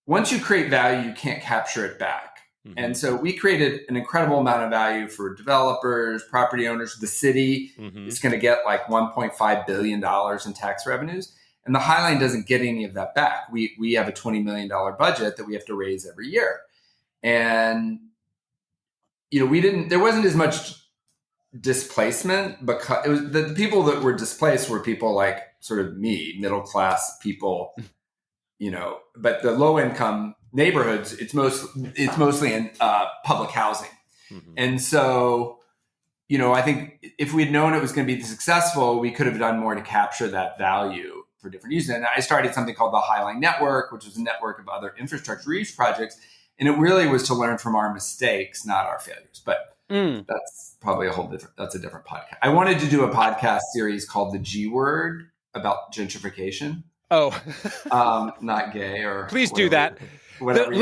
Speaker 4: once you create value, you can't capture it back. And so we created an incredible amount of value for developers, property owners. The city is going to get like $1.5 billion in tax revenues. And the High Line doesn't get any of that back. We have a $20 million budget that we have to raise every year. And, there wasn't as much displacement, because it was the people that were displaced were people like sort of me, middle-class people, but the low-income neighborhoods, it's mostly in public housing. And so, I think if we had known it was going to be successful, we could have done more to capture that value for different uses. And I started something called the Highline Network, which was a network of other infrastructure reuse projects. And it really was to learn from our mistakes, not our failures. But that's probably that's a different podcast. I wanted to do a podcast series called The G Word about gentrification.
Speaker 2: Oh,
Speaker 4: not gay or
Speaker 2: please
Speaker 4: whatever,
Speaker 2: do that.
Speaker 4: Whatever.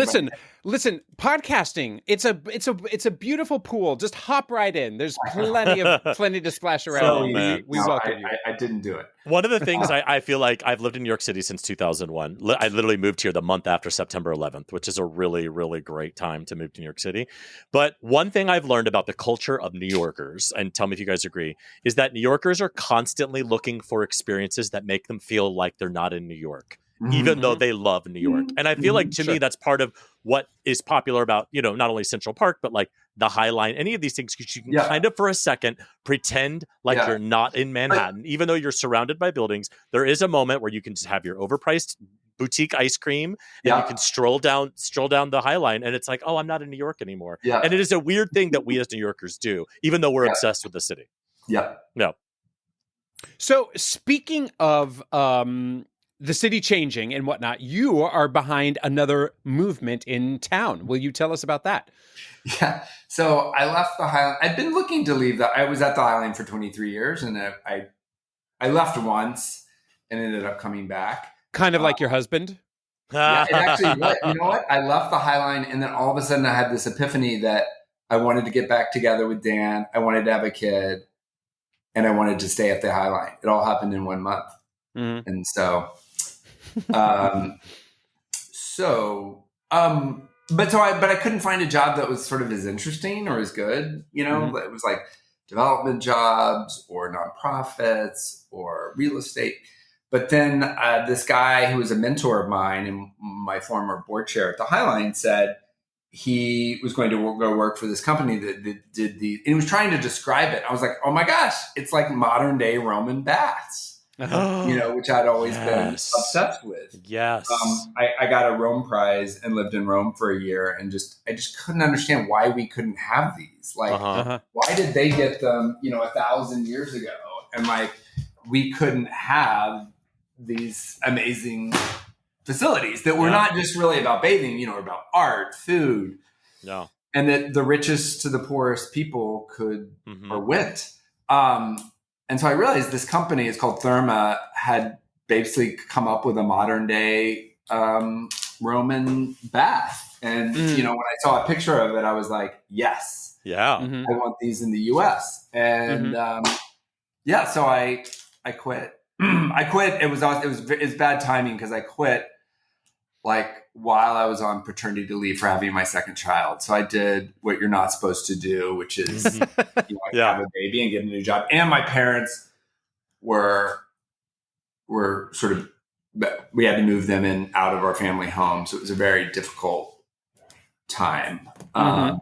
Speaker 2: Listen, podcasting, it's a beautiful pool. Just hop right in. There's plenty to splash around.
Speaker 1: So
Speaker 2: in. We welcome you.
Speaker 4: I didn't do it.
Speaker 1: One of the things I feel like I've lived in New York City since 2001. I literally moved here the month after September 11th, which is a really, really great time to move to New York City. But one thing I've learned about the culture of New Yorkers, and tell me if you guys agree, is that New Yorkers are constantly looking for experiences that make them feel like they're not in New York, even though they love New York. And I feel like to me, that's part of what is popular about, not only Central Park, but like the High Line, any of these things, because you can kind of for a second pretend like you're not in Manhattan, even though you're surrounded by buildings. There is a moment where you can just have your overpriced boutique ice cream and you can stroll down the High Line and it's like, oh, I'm not in New York anymore. And it is a weird thing that we as New Yorkers do, even though we're obsessed with the city. No.
Speaker 2: So speaking of the city changing and whatnot, you are behind another movement in town. Will you tell us about that?
Speaker 4: Yeah. So I left the Highline. I'd been looking to leave. I was at the Highline for 23 years, and I left once and ended up coming back.
Speaker 2: Kind of like your husband?
Speaker 4: Yeah, it actually, you know what? I left the Highline, and then all of a sudden I had this epiphany that I wanted to get back together with Dan. I wanted to have a kid, and I wanted to stay at the Highline. It all happened in 1 month. And so... but I couldn't find a job that was sort of as interesting or as good, It was like development jobs or nonprofits or real estate. But then this guy who was a mentor of mine and my former board chair at the Highline said he was going to go work for this company that did and he was trying to describe it. I was like, oh my gosh, it's like modern day Roman baths. Which I'd always been obsessed with.
Speaker 1: Yes.
Speaker 4: I got a Rome prize and lived in Rome for a year and I just couldn't understand why we couldn't have these. Like, why did they get them, 1,000 years ago? And like, we couldn't have these amazing facilities that were not just really about bathing, about art, food.
Speaker 1: No.
Speaker 4: And that the richest to the poorest people could or went. And so I realized this company is called Therma had basically come up with a modern day Roman bath. And, when I saw a picture of it, I was like, yes, I want these in the US. And so I quit. I quit. It was bad timing because I quit like while I was on paternity leave for having my second child. So I did what you're not supposed to do, which is have a baby and get a new job. And my parents were sort of, we had to move them out of our family home. So it was a very difficult time. But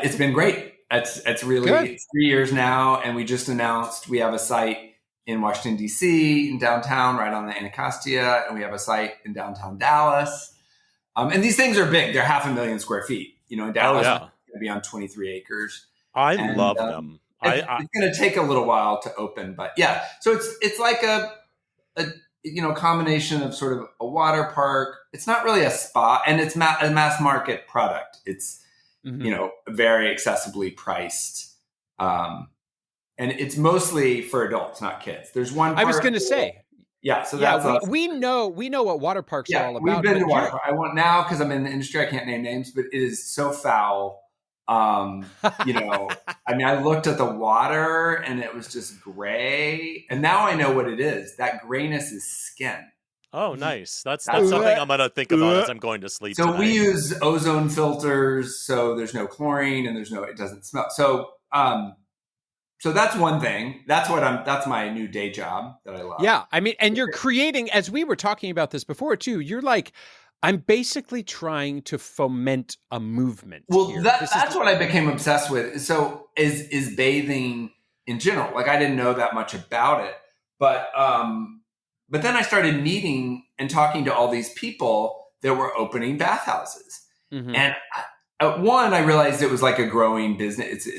Speaker 4: it's been great. It's really 3 years now. And we just announced we have a site in Washington, D.C., in downtown, right on the Anacostia. And we have a site in downtown Dallas. And these things are big. They're 500,000 square feet. In Dallas, it's going to be on 23 acres.
Speaker 1: I love them.
Speaker 4: It's going to take a little while to open. But yeah, so it's like a combination of sort of a water park. It's not really a spa. And it's a mass market product. It's, very accessibly priced. And it's mostly for adults, not kids. There's one.
Speaker 2: I was going to say.
Speaker 4: Yeah. So that's
Speaker 2: we know what water parks are all about.
Speaker 4: We've been to water park. I want now because I'm in the industry. I can't name names, but it is so foul. I looked at the water and it was just gray, and now I know what it is. That grayness is skin.
Speaker 1: Oh, nice. That's something I'm going to think about as I'm going to sleep.
Speaker 4: So
Speaker 1: tonight.
Speaker 4: We use ozone filters, so there's no chlorine and it doesn't smell. So that's one thing. That's my new day job that I love.
Speaker 2: Yeah. I mean, and you're creating, as we were talking about this before too, you're like, I'm basically trying to foment a movement.
Speaker 4: Well, that's what I became obsessed with. So is bathing in general. Like I didn't know that much about it, but then I started meeting and talking to all these people that were opening bathhouses. And at one, I realized it was like a growing business.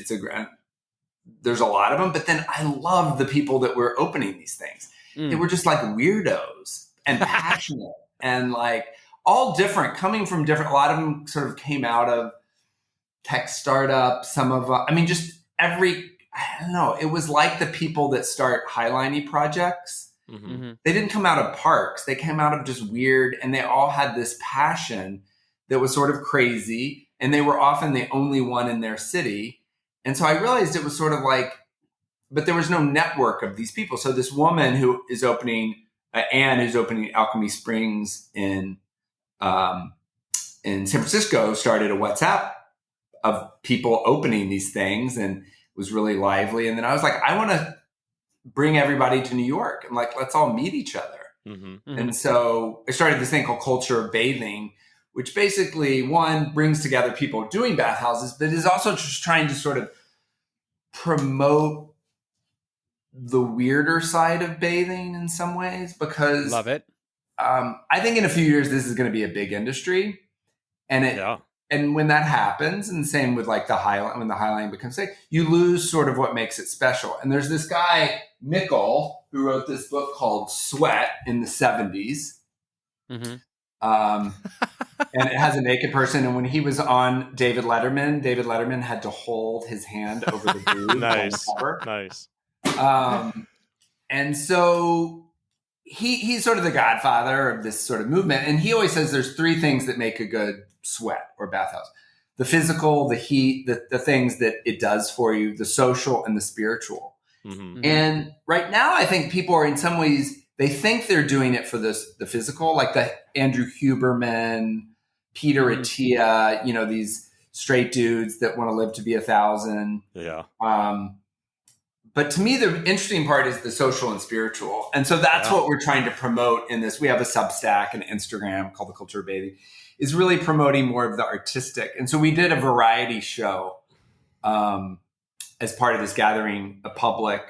Speaker 4: There's a lot of them, but then I love the people that were opening these things. They were just like weirdos and passionate and like all different, coming from different. A lot of them sort of came out of tech startups. Some of, just I don't know. It was like the people that start Highline projects. They didn't come out of parks. They came out of just weird, and they all had this passion that was sort of crazy, and they were often the only one in their city. And so I realized it was sort of like, but there was no network of these people. So this woman who is opening, Anne, who's opening Alchemy Springs in San Francisco, started a WhatsApp of people opening these things, and it was really lively. And then I was like, I want to bring everybody to New York and like, let's all meet each other. And so I started this thing called Culture of Bathing, which basically, one, brings together people doing bathhouses, but is also just trying to sort of promote the weirder side of bathing in some ways, because
Speaker 2: Love it.
Speaker 4: I think in a few years, this is going to be a big industry. And when that happens, and same with like when the Highline becomes big, you lose sort of what makes it special. And there's this guy, Mikkel, who wrote this book called Sweat in the 70s. And it has a naked person. And when he was on David Letterman had to hold his hand over the boob.
Speaker 1: Nice.
Speaker 4: And so he's sort of the godfather of this sort of movement. And he always says there's three things that make a good sweat or bathhouse: the physical, the heat, the things that it does for you, the social, and the spiritual. And right now, I think people are in some ways, they think they're doing it for the physical, like the Andrew Huberman, Peter Attia, these straight dudes that want to live to be 1,000.
Speaker 1: Yeah.
Speaker 4: But to me, the interesting part is the social and spiritual. And so that's what we're trying to promote in this. We have a Substack and Instagram called The Culture of Bathing, is really promoting more of the artistic. And so we did a variety show as part of this gathering, a public,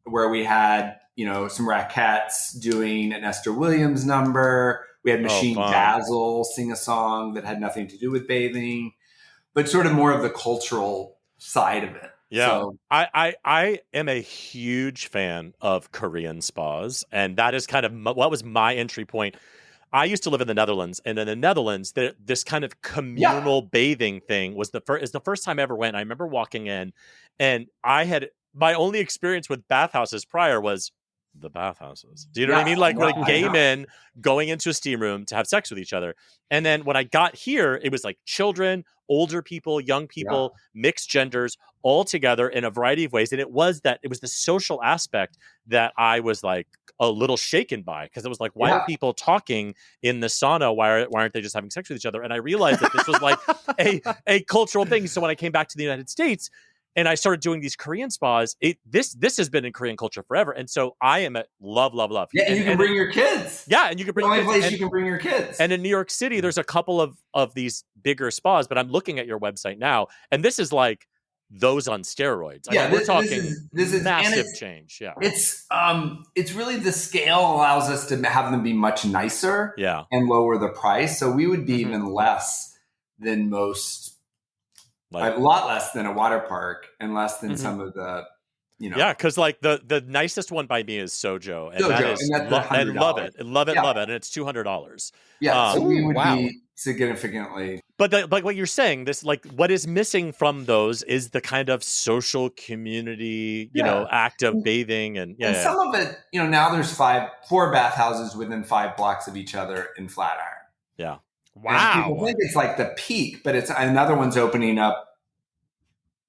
Speaker 4: where we had, some Rackettes doing an Esther Williams number. We had Machine Dazzle sing a song that had nothing to do with bathing, but sort of more of the cultural side of it.
Speaker 1: Yeah,
Speaker 4: so,
Speaker 1: I am a huge fan of Korean spas, and that is kind of what was my entry point. I used to live in the Netherlands, and in the Netherlands, this kind of communal bathing thing was the first time I ever went. I remember walking in, and my only experience with bathhouses prior was the bathhouses. Do you know what I mean? Like gay men going into a steam room to have sex with each other. And then when I got here, it was like children, older people, young people, mixed genders, all together in a variety of ways. And it was the social aspect that I was like a little shaken by, because it was like, why are people talking in the sauna? Why aren't they just having sex with each other? And I realized that this was like a cultural thing. So when I came back to the United States, and I started doing these Korean spas, this has been in Korean culture forever. And so I am at love.
Speaker 4: Yeah, and you can bring your kids.
Speaker 1: Yeah, and you can bring
Speaker 4: the only place you can bring your kids.
Speaker 1: And in New York City, there's a couple of these bigger spas, but I'm looking at your website now, and this is like those on steroids. We're talking this is massive change. Yeah.
Speaker 4: It's really, the scale allows us to have them be much nicer and lower the price. So we would be even less than most. Like, a lot less than a water park, and less than some of the,
Speaker 1: Yeah, because like the nicest one by me is Sojo, and that is
Speaker 4: and
Speaker 1: love it, and it's $200.
Speaker 4: Yeah, so we would be significantly.
Speaker 1: But like what you're saying, this like what is missing from those is the kind of social community, act of bathing, and
Speaker 4: some of it, now there's 4 bathhouses within 5 blocks of each other in Flatiron.
Speaker 1: Yeah.
Speaker 2: Wow.
Speaker 4: And people think it's like the peak, but it's another one's opening up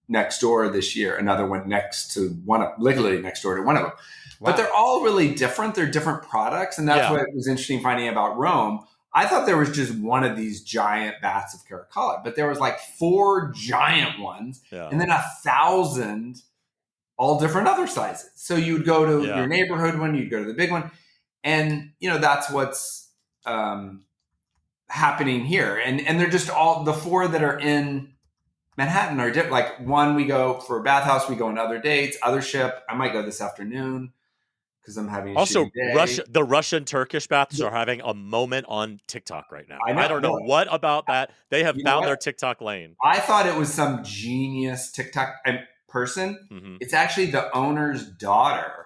Speaker 4: next door this year. Another one literally next door to one of them. Wow. But they're all really different. They're different products. And that's what was interesting finding about Rome. I thought there was just one of these giant baths of Caracalla, but there was like 4 giant ones and then 1,000 all different other sizes. So you would go to your neighborhood one, you'd go to the big one. And, that's what's happening here. And they're just all, the 4 that are in Manhattan are different. Like one, we go for a bathhouse, we go on other dates, other ship. I might go this afternoon because I'm having a
Speaker 1: also
Speaker 4: day.
Speaker 1: The Russian Turkish baths are having a moment on TikTok right now. I don't know what about that. They have found their TikTok lane.
Speaker 4: I thought it was some genius TikTok person. It's actually the owner's daughter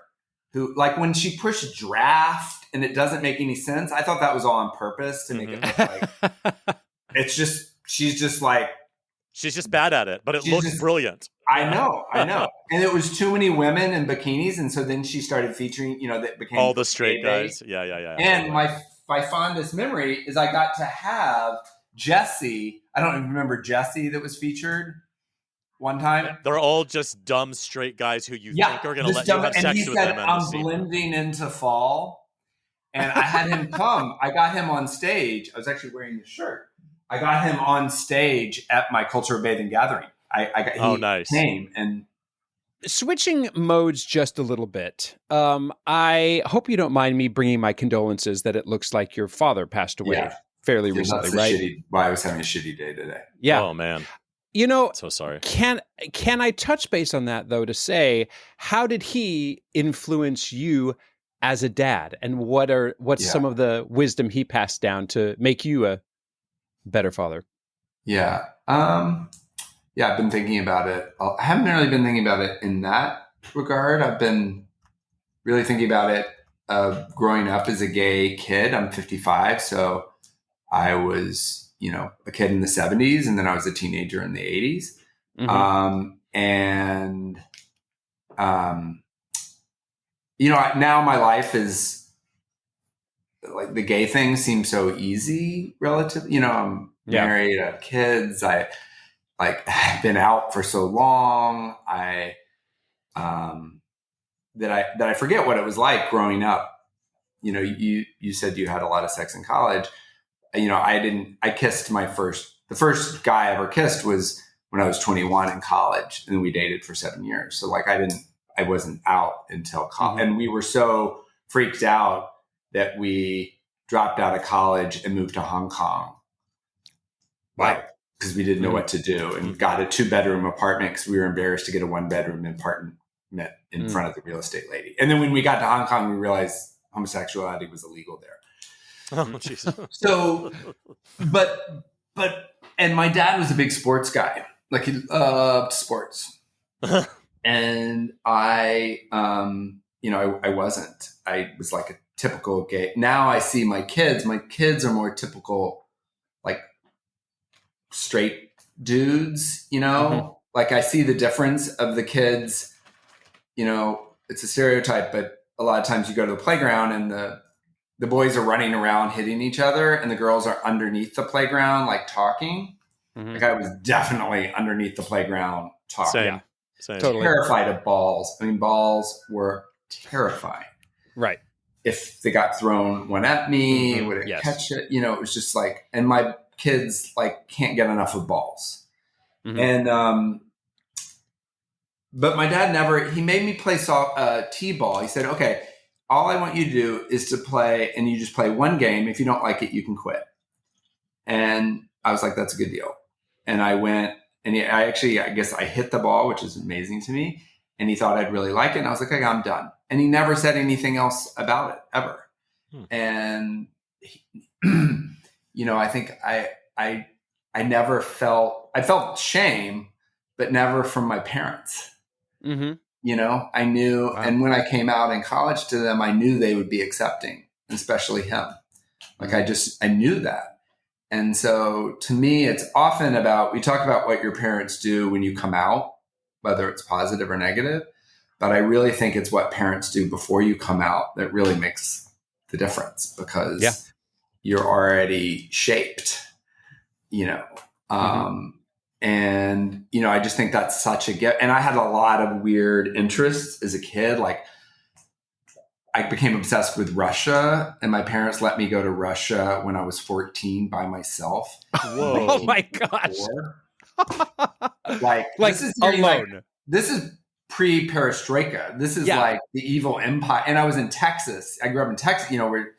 Speaker 4: who, like, when she pushed draft and it doesn't make any sense, I thought that was all on purpose to make it look like it's just, she's just like,
Speaker 1: she's just bad at it, but it looks brilliant.
Speaker 4: I know. And it was too many women in bikinis. And so then she started featuring, that became
Speaker 1: all the straight guys. Yeah.
Speaker 4: And my fondest memory is I got to have Jesse. I don't even remember Jesse that was featured one time.
Speaker 1: They're all just dumb straight guys who you think are going to let you have sex with them.
Speaker 4: I'm blending into fall. And I had him come. I got him on stage. I was actually wearing the shirt. I got him on stage at my cultural bathing gathering. He came and
Speaker 2: switching modes just a little bit. I hope you don't mind me bringing my condolences that it looks like your father passed away fairly recently, right?
Speaker 4: I was having a shitty day today.
Speaker 2: Yeah.
Speaker 1: Oh man.
Speaker 2: So sorry. Can I touch base on that though to say, how did he influence you as a dad, and what's some of the wisdom he passed down to make you a better father?
Speaker 4: Yeah. I've been thinking about it. I haven't really been thinking about it in that regard. I've been really thinking about it growing up as a gay kid. I'm 55, so I was, a kid in the 70s, and then I was a teenager in the 80s. Now my life is like, the gay thing seems so easy relatively. I'm married, I have kids. I've been out for so long. That I forget what it was like growing up. You said you had a lot of sex in college. I kissed the first guy I ever kissed was when I was 21 in college, and we dated for 7 years. So I wasn't out until college. And we were so freaked out that we dropped out of college and moved to Hong Kong. Because we didn't know what to do, and got a 2-bedroom apartment because we were embarrassed to get a 1-bedroom apartment in front of the real estate lady. And then when we got to Hong Kong, we realized homosexuality was illegal there.
Speaker 1: Oh, Jesus.
Speaker 4: So, and my dad was a big sports guy. Like, he loved sports. And I wasn't. I was like a typical gay. Now I see my kids are more typical, like, straight dudes, like, I see the difference of the kids. It's a stereotype, but a lot of times you go to the playground and the boys are running around hitting each other, and the girls are underneath the playground, like, talking. Like, I was definitely underneath the playground talking.
Speaker 1: Same.
Speaker 2: Totally.
Speaker 4: Terrified of balls. I mean, balls were terrifying.
Speaker 2: Right.
Speaker 4: If they got thrown one at me, would it catch it? It was just like, and my kids can't get enough of balls. And but my dad he made me play t-ball. He said, okay, all I want you to do is to play, and you just play one game. If you don't like it, you can quit. And I was like, that's a good deal. And I went, and I guess I hit the ball, which is amazing to me. And he thought I'd really like it. And I was like, okay, I'm done. And he never said anything else about it ever. And I think I never I felt shame, but never from my parents. I knew, and when I came out in college to them, I knew they would be accepting, especially him. Like, I knew that. And so to me, it's often we talk about what your parents do when you come out, whether it's positive or negative, but I really think it's what parents do before you come out that really makes the difference, because you're already shaped, and, I just think that's such a gift. And I had a lot of weird interests as a kid. Like, I became obsessed with Russia, and my parents let me go to Russia when I was 14 by myself.
Speaker 2: Whoa. Oh my gosh.
Speaker 4: like this is
Speaker 2: alone.
Speaker 4: This is pre-perestroika. This is like the evil empire. And I was in Texas. I grew up in Texas, where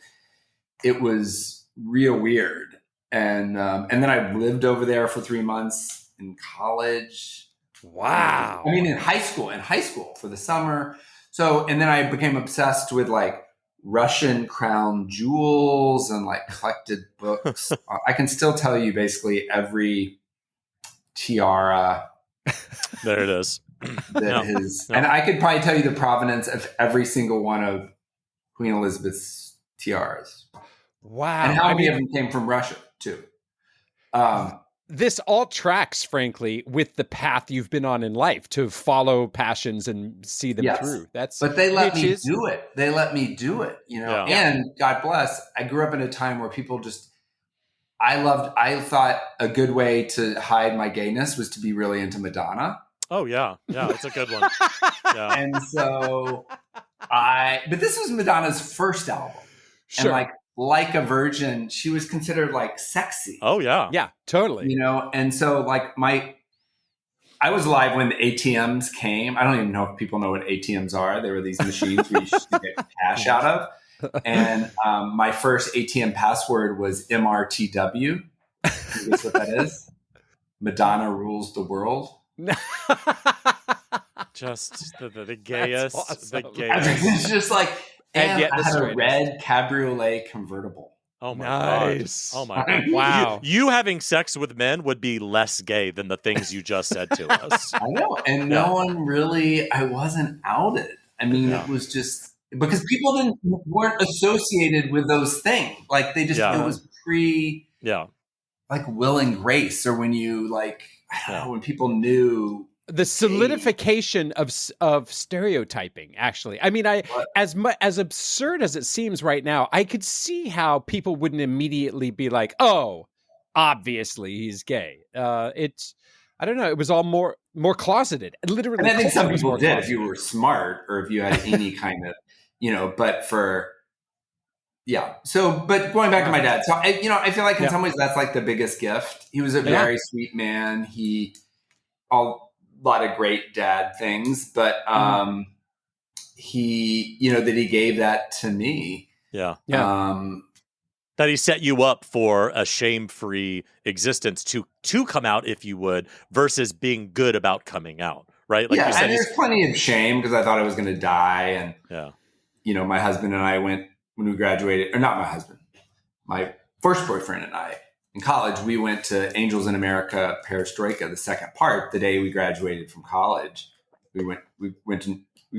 Speaker 4: it was real weird. And then I lived over there for 3 months in college.
Speaker 2: Wow.
Speaker 4: I mean, in high school for the summer. So, and then I became obsessed with Russian crown jewels and collected books. I can still tell you basically every tiara.
Speaker 1: There it is.
Speaker 4: that and I could probably tell you the provenance of every single one of Queen Elizabeth's tiaras.
Speaker 2: Wow.
Speaker 4: And how many of them came from Russia too.
Speaker 2: This all tracks, frankly, with the path you've been on in life to follow passions and see them through.
Speaker 4: But they let me do it. They let me do it, you know.
Speaker 1: Yeah.
Speaker 4: And God bless, I grew up in a time where people just I thought a good way to hide my gayness was to be really into Madonna.
Speaker 1: Oh yeah. Yeah, it's a good one. Yeah.
Speaker 4: And so but this was Madonna's first album.
Speaker 2: Sure.
Speaker 4: And like a Virgin, she was considered like sexy.
Speaker 1: Oh yeah.
Speaker 2: Yeah, totally.
Speaker 4: You know, and so like I was alive when the ATMs came. I don't even know if people know what ATMs are. They were these machines where you used to get cash out of. And my first ATM password was MRTW. You guess what that is? Madonna rules the world.
Speaker 1: Just the gayest.
Speaker 2: Awesome.
Speaker 1: The gayest.
Speaker 4: It's just like, and
Speaker 2: yet
Speaker 4: I
Speaker 2: the
Speaker 4: had a
Speaker 2: straightest.
Speaker 4: red cabriolet convertible.
Speaker 1: Oh my
Speaker 2: Nice.
Speaker 1: god! Oh my god!
Speaker 2: Wow.
Speaker 1: You having sex with men would be less gay than the things you just said to us.
Speaker 4: I know, and no one really. I wasn't outed. I mean, it was just because people weren't associated with those things. Like they just it was like Will and Grace, or when you I don't know, when people knew.
Speaker 2: The solidification of stereotyping, actually. I mean, as absurd as it seems right now, I could see how people wouldn't immediately be like, "Oh, obviously he's gay." I don't know. It was all more closeted. Literally,
Speaker 4: and I think some people did
Speaker 2: closeted.
Speaker 4: if you were smart or if you had any kind of, But So, but going back to my dad, so I feel like in some ways that's like the biggest gift. He was a very sweet man. A lot of great dad things, but he, that he gave that to me.
Speaker 1: Yeah.
Speaker 2: Yeah.
Speaker 1: That he set you up for a shame-free existence to come out, if you would, versus being good about coming out, right? Like you said,
Speaker 4: and there's plenty of shame because I thought I was going to die, and my husband and I went when we graduated, or not my husband, my first boyfriend and I. In college, we went to Angels in America Perestroika, the second part, the day we graduated from college. We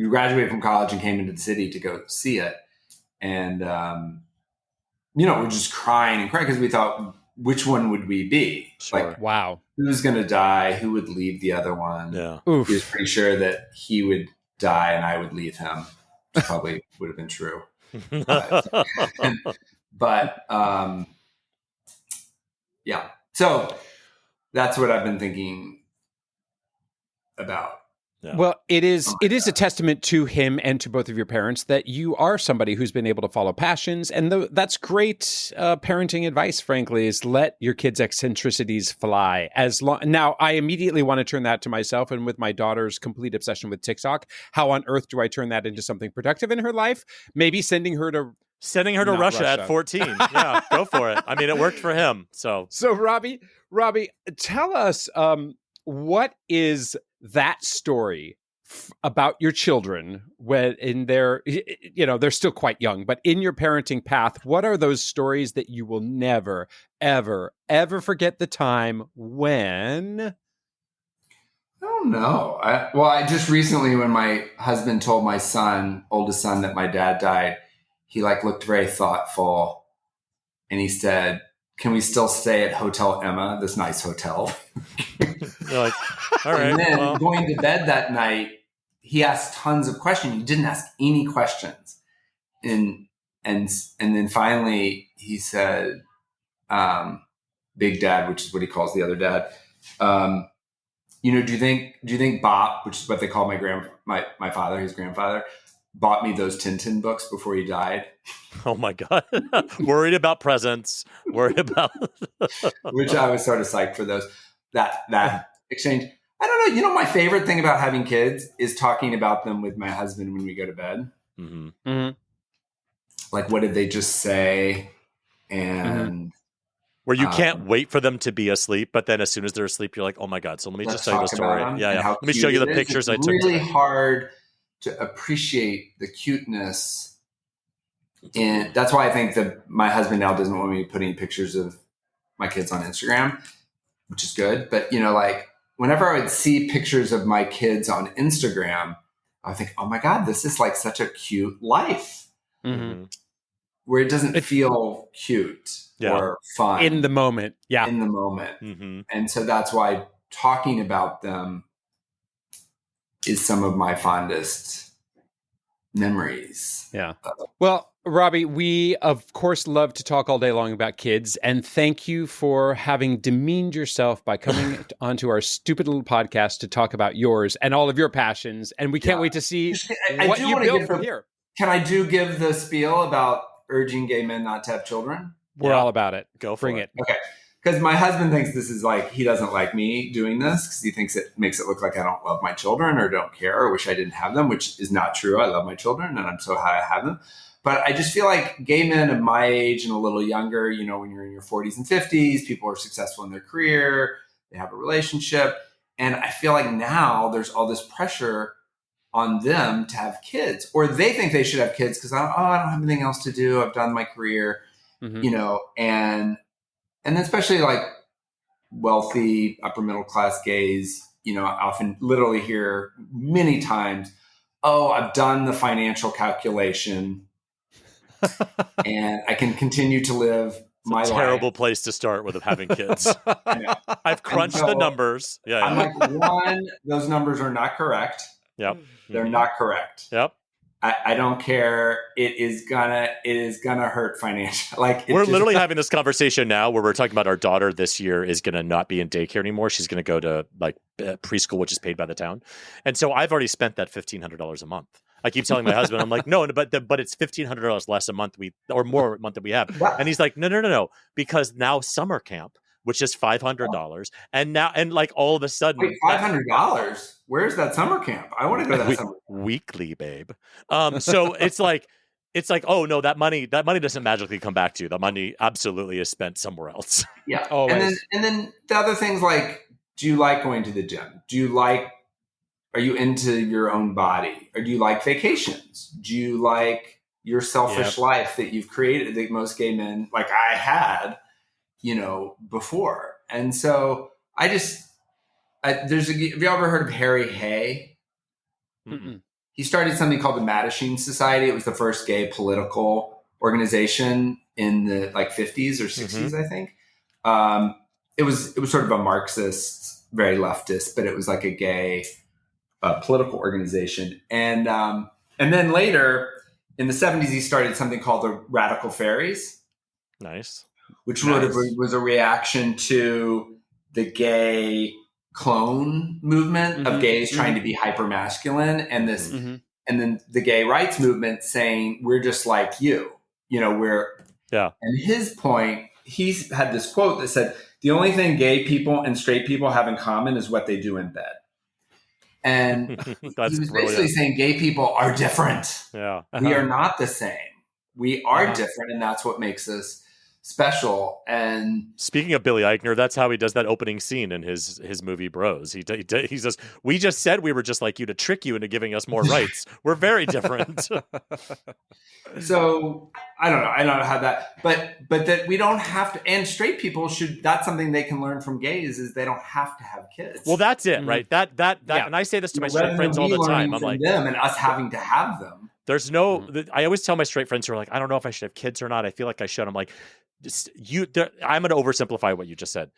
Speaker 4: graduated from college and came into the city to go see it. And, we're just crying and crying because we thought, which one would we be?
Speaker 1: Sure.
Speaker 4: Like,
Speaker 2: wow.
Speaker 4: Who's going to die? Who would leave the other one?
Speaker 1: Yeah.
Speaker 2: Oof.
Speaker 4: He was pretty sure that he would die and I would leave him. Probably would have been true. But yeah. So that's what I've been thinking about.
Speaker 1: Yeah.
Speaker 2: Well, it is a testament to him and to both of your parents that you are somebody who's been able to follow passions. And that's great parenting advice, frankly, is let your kids' eccentricities fly. Now, I immediately want to turn that to myself, and with my daughter's complete obsession with TikTok, how on earth do I turn that into something productive in her life? Maybe sending her to
Speaker 1: Russia at 14. Yeah, go for it. I mean, it worked for him. So
Speaker 2: Robbie, tell us what is that story about your children when they're still quite young, but in your parenting path, what are those stories that you will never, ever, ever forget the time when?
Speaker 4: I don't know. I just recently, when my husband told my oldest son, that my dad died, he looked very thoughtful, and he said, "Can we still stay at Hotel Emma, this nice hotel?"
Speaker 1: you're like, all right.
Speaker 4: And then going to bed that night, he asked tons of questions. He didn't ask any questions, and then finally he said, "Big Dad," which is what he calls the other dad. Do you think Bob, which is what they call my father, his grandfather, bought me those Tintin books before he died?
Speaker 1: Oh my God. Worried about presents, worried about
Speaker 4: which I was sort of psyched for that exchange. I don't know. My favorite thing about having kids is talking about them with my husband when we go to bed.
Speaker 1: Mm-hmm.
Speaker 2: Mm-hmm.
Speaker 4: Like, what did they just say? And
Speaker 1: where you can't wait for them to be asleep, but then as soon as they're asleep, you're like, oh my God. So let me just tell you the story. Yeah. Let me show you the pictures I took.
Speaker 4: It's really hard to appreciate the cuteness. And that's why I think that my husband now doesn't want me putting pictures of my kids on Instagram, which is good. But, whenever I would see pictures of my kids on Instagram, I would think, oh my God, this is like such a cute life where it doesn't feel cute or fun.
Speaker 2: In the moment. Yeah.
Speaker 4: In the moment.
Speaker 1: Mm-hmm.
Speaker 4: And so that's why talking about them is some of my fondest memories.
Speaker 2: Yeah. Well, Robbie, we of course love to talk all day long about kids, and thank you for having demeaned yourself by coming onto our stupid little podcast to talk about yours and all of your passions. And we can't wait to see what you build from here.
Speaker 4: Can I give the spiel about urging gay men not to have children?
Speaker 2: We're all about it.
Speaker 1: Go for it.
Speaker 4: Okay. Because my husband thinks this is like, he doesn't like me doing this because he thinks it makes it look like I don't love my children or don't care or wish I didn't have them, which is not true. I love my children and I'm so happy I have them. But I just feel like gay men of my age and a little younger, you know, when you're in your 40s and 50s, people are successful in their career, they have a relationship. And I feel like now there's all this pressure on them to have kids, or they think they should have kids because I don't have anything else to do. I've done my career, you know, and especially like wealthy, upper middle class gays, you know, I often literally hear many times, oh, I've done the financial calculation and I can continue to live my life.
Speaker 1: Terrible place to start with having kids. I've crunched the numbers.
Speaker 4: I'm like, one, those numbers are not correct.
Speaker 1: Yep.
Speaker 4: They're not correct.
Speaker 1: Yep.
Speaker 4: I don't care. It is gonna hurt financially. Like
Speaker 1: we're literally having this conversation now where we're talking about our daughter this year is going to not be in daycare anymore. She's going to go to like preschool, which is paid by the town. And so I've already spent that $1,500 a month. I keep telling my husband, I'm like, no, but it's $1,500 less a month or more a month that we have.
Speaker 4: Wow.
Speaker 1: And he's like, no, because now summer camp, which is $500, and like all of a sudden,
Speaker 4: wait, $500. Where's that summer camp? I want to go to that summer camp.
Speaker 1: Weekly, babe. So it's like, oh no, that money doesn't magically come back to you. The money absolutely is spent somewhere else.
Speaker 4: Yeah,
Speaker 2: always.
Speaker 4: And then the other things like, do you like going to the gym? Are you into your own body? Or do you like vacations? Do you like your selfish life that you've created that most gay men, like I had, you know, before? And so have you ever heard of Harry Hay?
Speaker 2: Mm-mm.
Speaker 4: He started something called the Mattachine Society. It was the first gay political organization in the like 50s or 60s, I think. It was sort of a Marxist, very leftist, but it was like a gay political organization. And then later in the 70s, he started something called the Radical Fairies.
Speaker 1: Nice.
Speaker 4: Which was a reaction to the gay clone movement of gays trying to be hyper masculine, and this, and then the gay rights movement saying we're just like you, you know, And his point, he's had this quote that said, "The only thing gay people and straight people have in common is what they do in bed." And he was basically saying gay people are different.
Speaker 1: Yeah,
Speaker 4: we are not the same. We are different, and that's what makes us special. And
Speaker 1: speaking of Billy Eichner, that's how he does that opening scene in his movie Bros. He says, "We just said we were just like you to trick you into giving us more rights. We're very different."
Speaker 4: So I don't know how that, but that we don't have to. And straight people should. That's something they can learn from gays is they don't have to have kids.
Speaker 1: Well, that's it, right? That. And I say this to my straight friends all the time. I'm like, them
Speaker 4: and us having to have them.
Speaker 1: There's no. I always tell my straight friends who are like, I don't know if I should have kids or not. I feel like I should. I'm like, I'm going to oversimplify what you just said.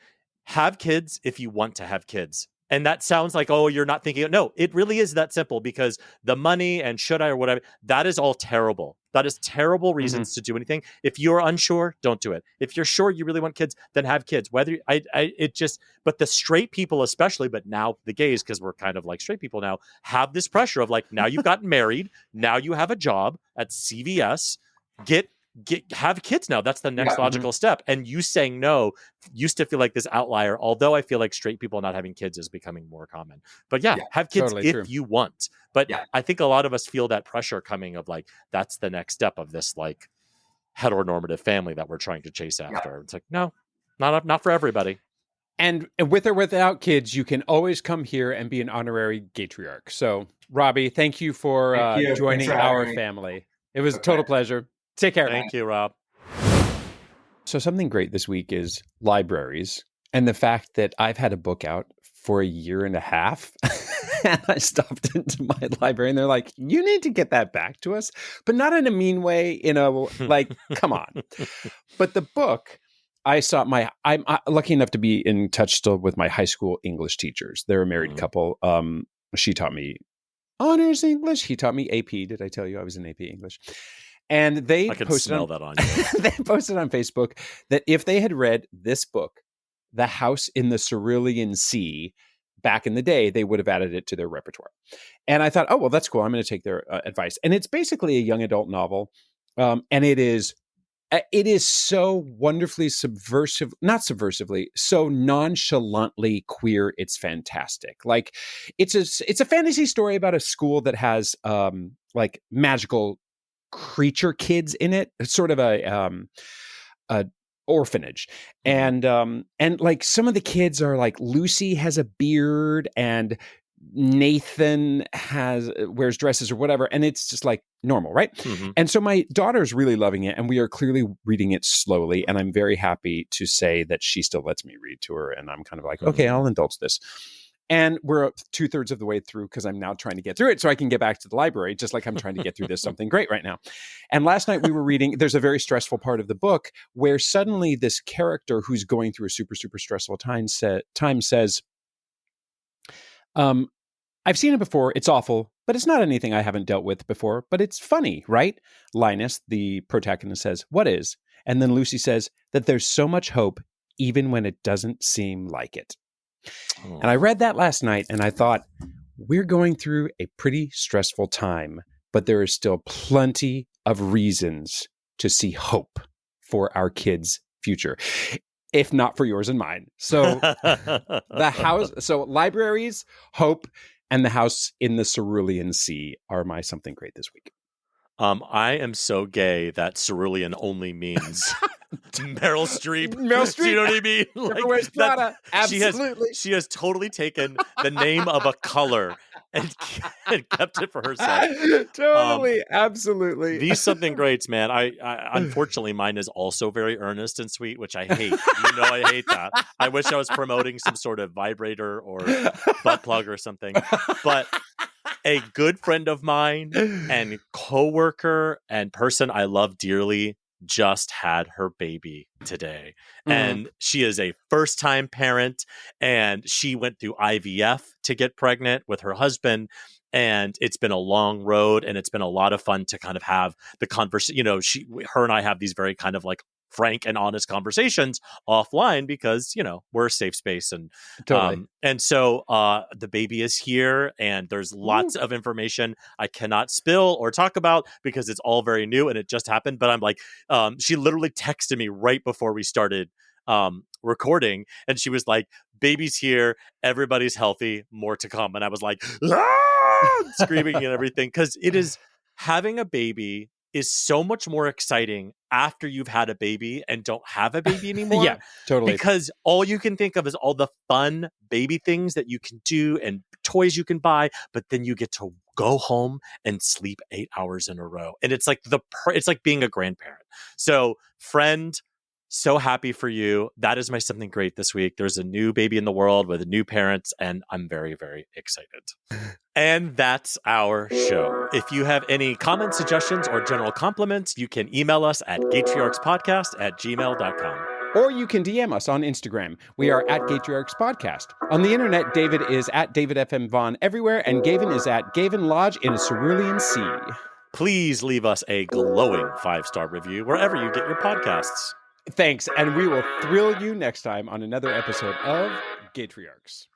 Speaker 1: Have kids if you want to have kids. And that sounds like, oh, you're not thinking. No, it really is that simple, because the money and should I or whatever, that is all terrible. That is terrible reasons to do anything. If you're unsure, don't do it. If you're sure you really want kids, then have kids. But the straight people especially, but now the gays, because we're kind of like straight people now, have this pressure of like, now you've gotten married, now you have a job at CVS, have kids now. That's the next logical step. And you saying no used to feel like this outlier, although I feel like straight people not having kids is becoming more common. But have kids totally if you want. But I think a lot of us feel that pressure coming of like, that's the next step of this like heteronormative family that we're trying to chase after. It's like, no, not for everybody.
Speaker 2: And with or without kids, you can always come here and be an honorary Gaytriarch. So Robbie, thank you for joining our family. It was a total pleasure. Take care.
Speaker 1: Thank you, Rob.
Speaker 2: So something great this week is libraries, and the fact that I've had a book out for a year and a half. And I stopped into my library and they're like, you need to get that back to us, but not in a mean way, like, come on. But the book, I'm lucky enough to be in touch still with my high school English teachers. They're a married couple. She taught me honors English. He taught me AP. Did I tell you I was in AP English? And they
Speaker 1: I can
Speaker 2: posted
Speaker 1: smell that on you.
Speaker 2: they posted on Facebook that if they had read this book, The House in the Cerulean Sea, back in the day, they would have added it to their repertoire. And I thought, oh, well, that's cool. I'm going to take their advice. And it's basically a young adult novel. And it is so wonderfully not subversively, so nonchalantly queer. It's fantastic. Like it's a fantasy story about a school that has like magical creature kids in it. It's sort of a orphanage. And like some of the kids are like, Lucy has a beard and Nathan wears dresses or whatever. And it's just like normal, right? Mm-hmm. And so my daughter's really loving it and we are clearly reading it slowly. And I'm very happy to say that she still lets me read to her. And I'm kind of like, okay, I'll indulge this. And we're 2/3 of the way through because I'm now trying to get through it so I can get back to the library, just like I'm trying to get through this something great right now. And last night we were reading, there's a very stressful part of the book where suddenly this character who's going through a super, super stressful time says, I've seen it before. It's awful, but it's not anything I haven't dealt with before, but it's funny, right? Linus, the protagonist, says, what is? And then Lucy says that there's so much hope even when it doesn't seem like it. Oh. And I read that last night and I thought, we're going through a pretty stressful time, but there is still plenty of reasons to see hope for our kids' future, if not for yours and mine. So libraries, hope, and The House in the Cerulean Sea are my something great this week.
Speaker 1: I am so gay that cerulean only means Meryl Streep.
Speaker 2: Meryl Streep.
Speaker 1: Do you know what I mean?
Speaker 2: Like, wears Prada. Absolutely.
Speaker 1: She has totally taken the name of a color and kept it for herself.
Speaker 2: Totally. Absolutely.
Speaker 1: These something greats, man. I unfortunately mine is also very earnest and sweet, which I hate. You know I hate that. I wish I was promoting some sort of vibrator or butt plug or something. But a good friend of mine and coworker and person I love dearly just had her baby today. And she is a first-time parent and she went through IVF to get pregnant with her husband. And it's been a long road and it's been a lot of fun to kind of have the conversation. Her and I have these very kind of like frank and honest conversations offline because, we're a safe space. And
Speaker 2: totally.
Speaker 1: And so the baby is here and there's lots of information I cannot spill or talk about because it's all very new and it just happened. But I'm like, she literally texted me right before we started recording and she was like, baby's here, everybody's healthy, more to come. And I was like, screaming and everything, because it is, having a baby is so much more exciting after you've had a baby and don't have a baby anymore.
Speaker 2: Yeah, totally.
Speaker 1: Because all you can think of is all the fun baby things that you can do and toys you can buy, but then you get to go home and sleep 8 hours in a row. And it's like it's like being a grandparent. So friend, so happy for you. That is my something great this week. There's a new baby in the world with new parents, and I'm very, very excited. And that's our show. If you have any comments, suggestions, or general compliments, you can email us at GaytriarchsPodcast@gmail.com.
Speaker 2: Or you can DM us on Instagram. We are at GaytriarchsPodcast. On the internet, David is at DavidFMVaughn everywhere, and Gavin is at Gavin Lodge in a Cerulean Sea. Please
Speaker 1: leave us a glowing 5-star review wherever you get your podcasts.
Speaker 2: Thanks, and we will thrill you next time on another episode of Gaytriarchs.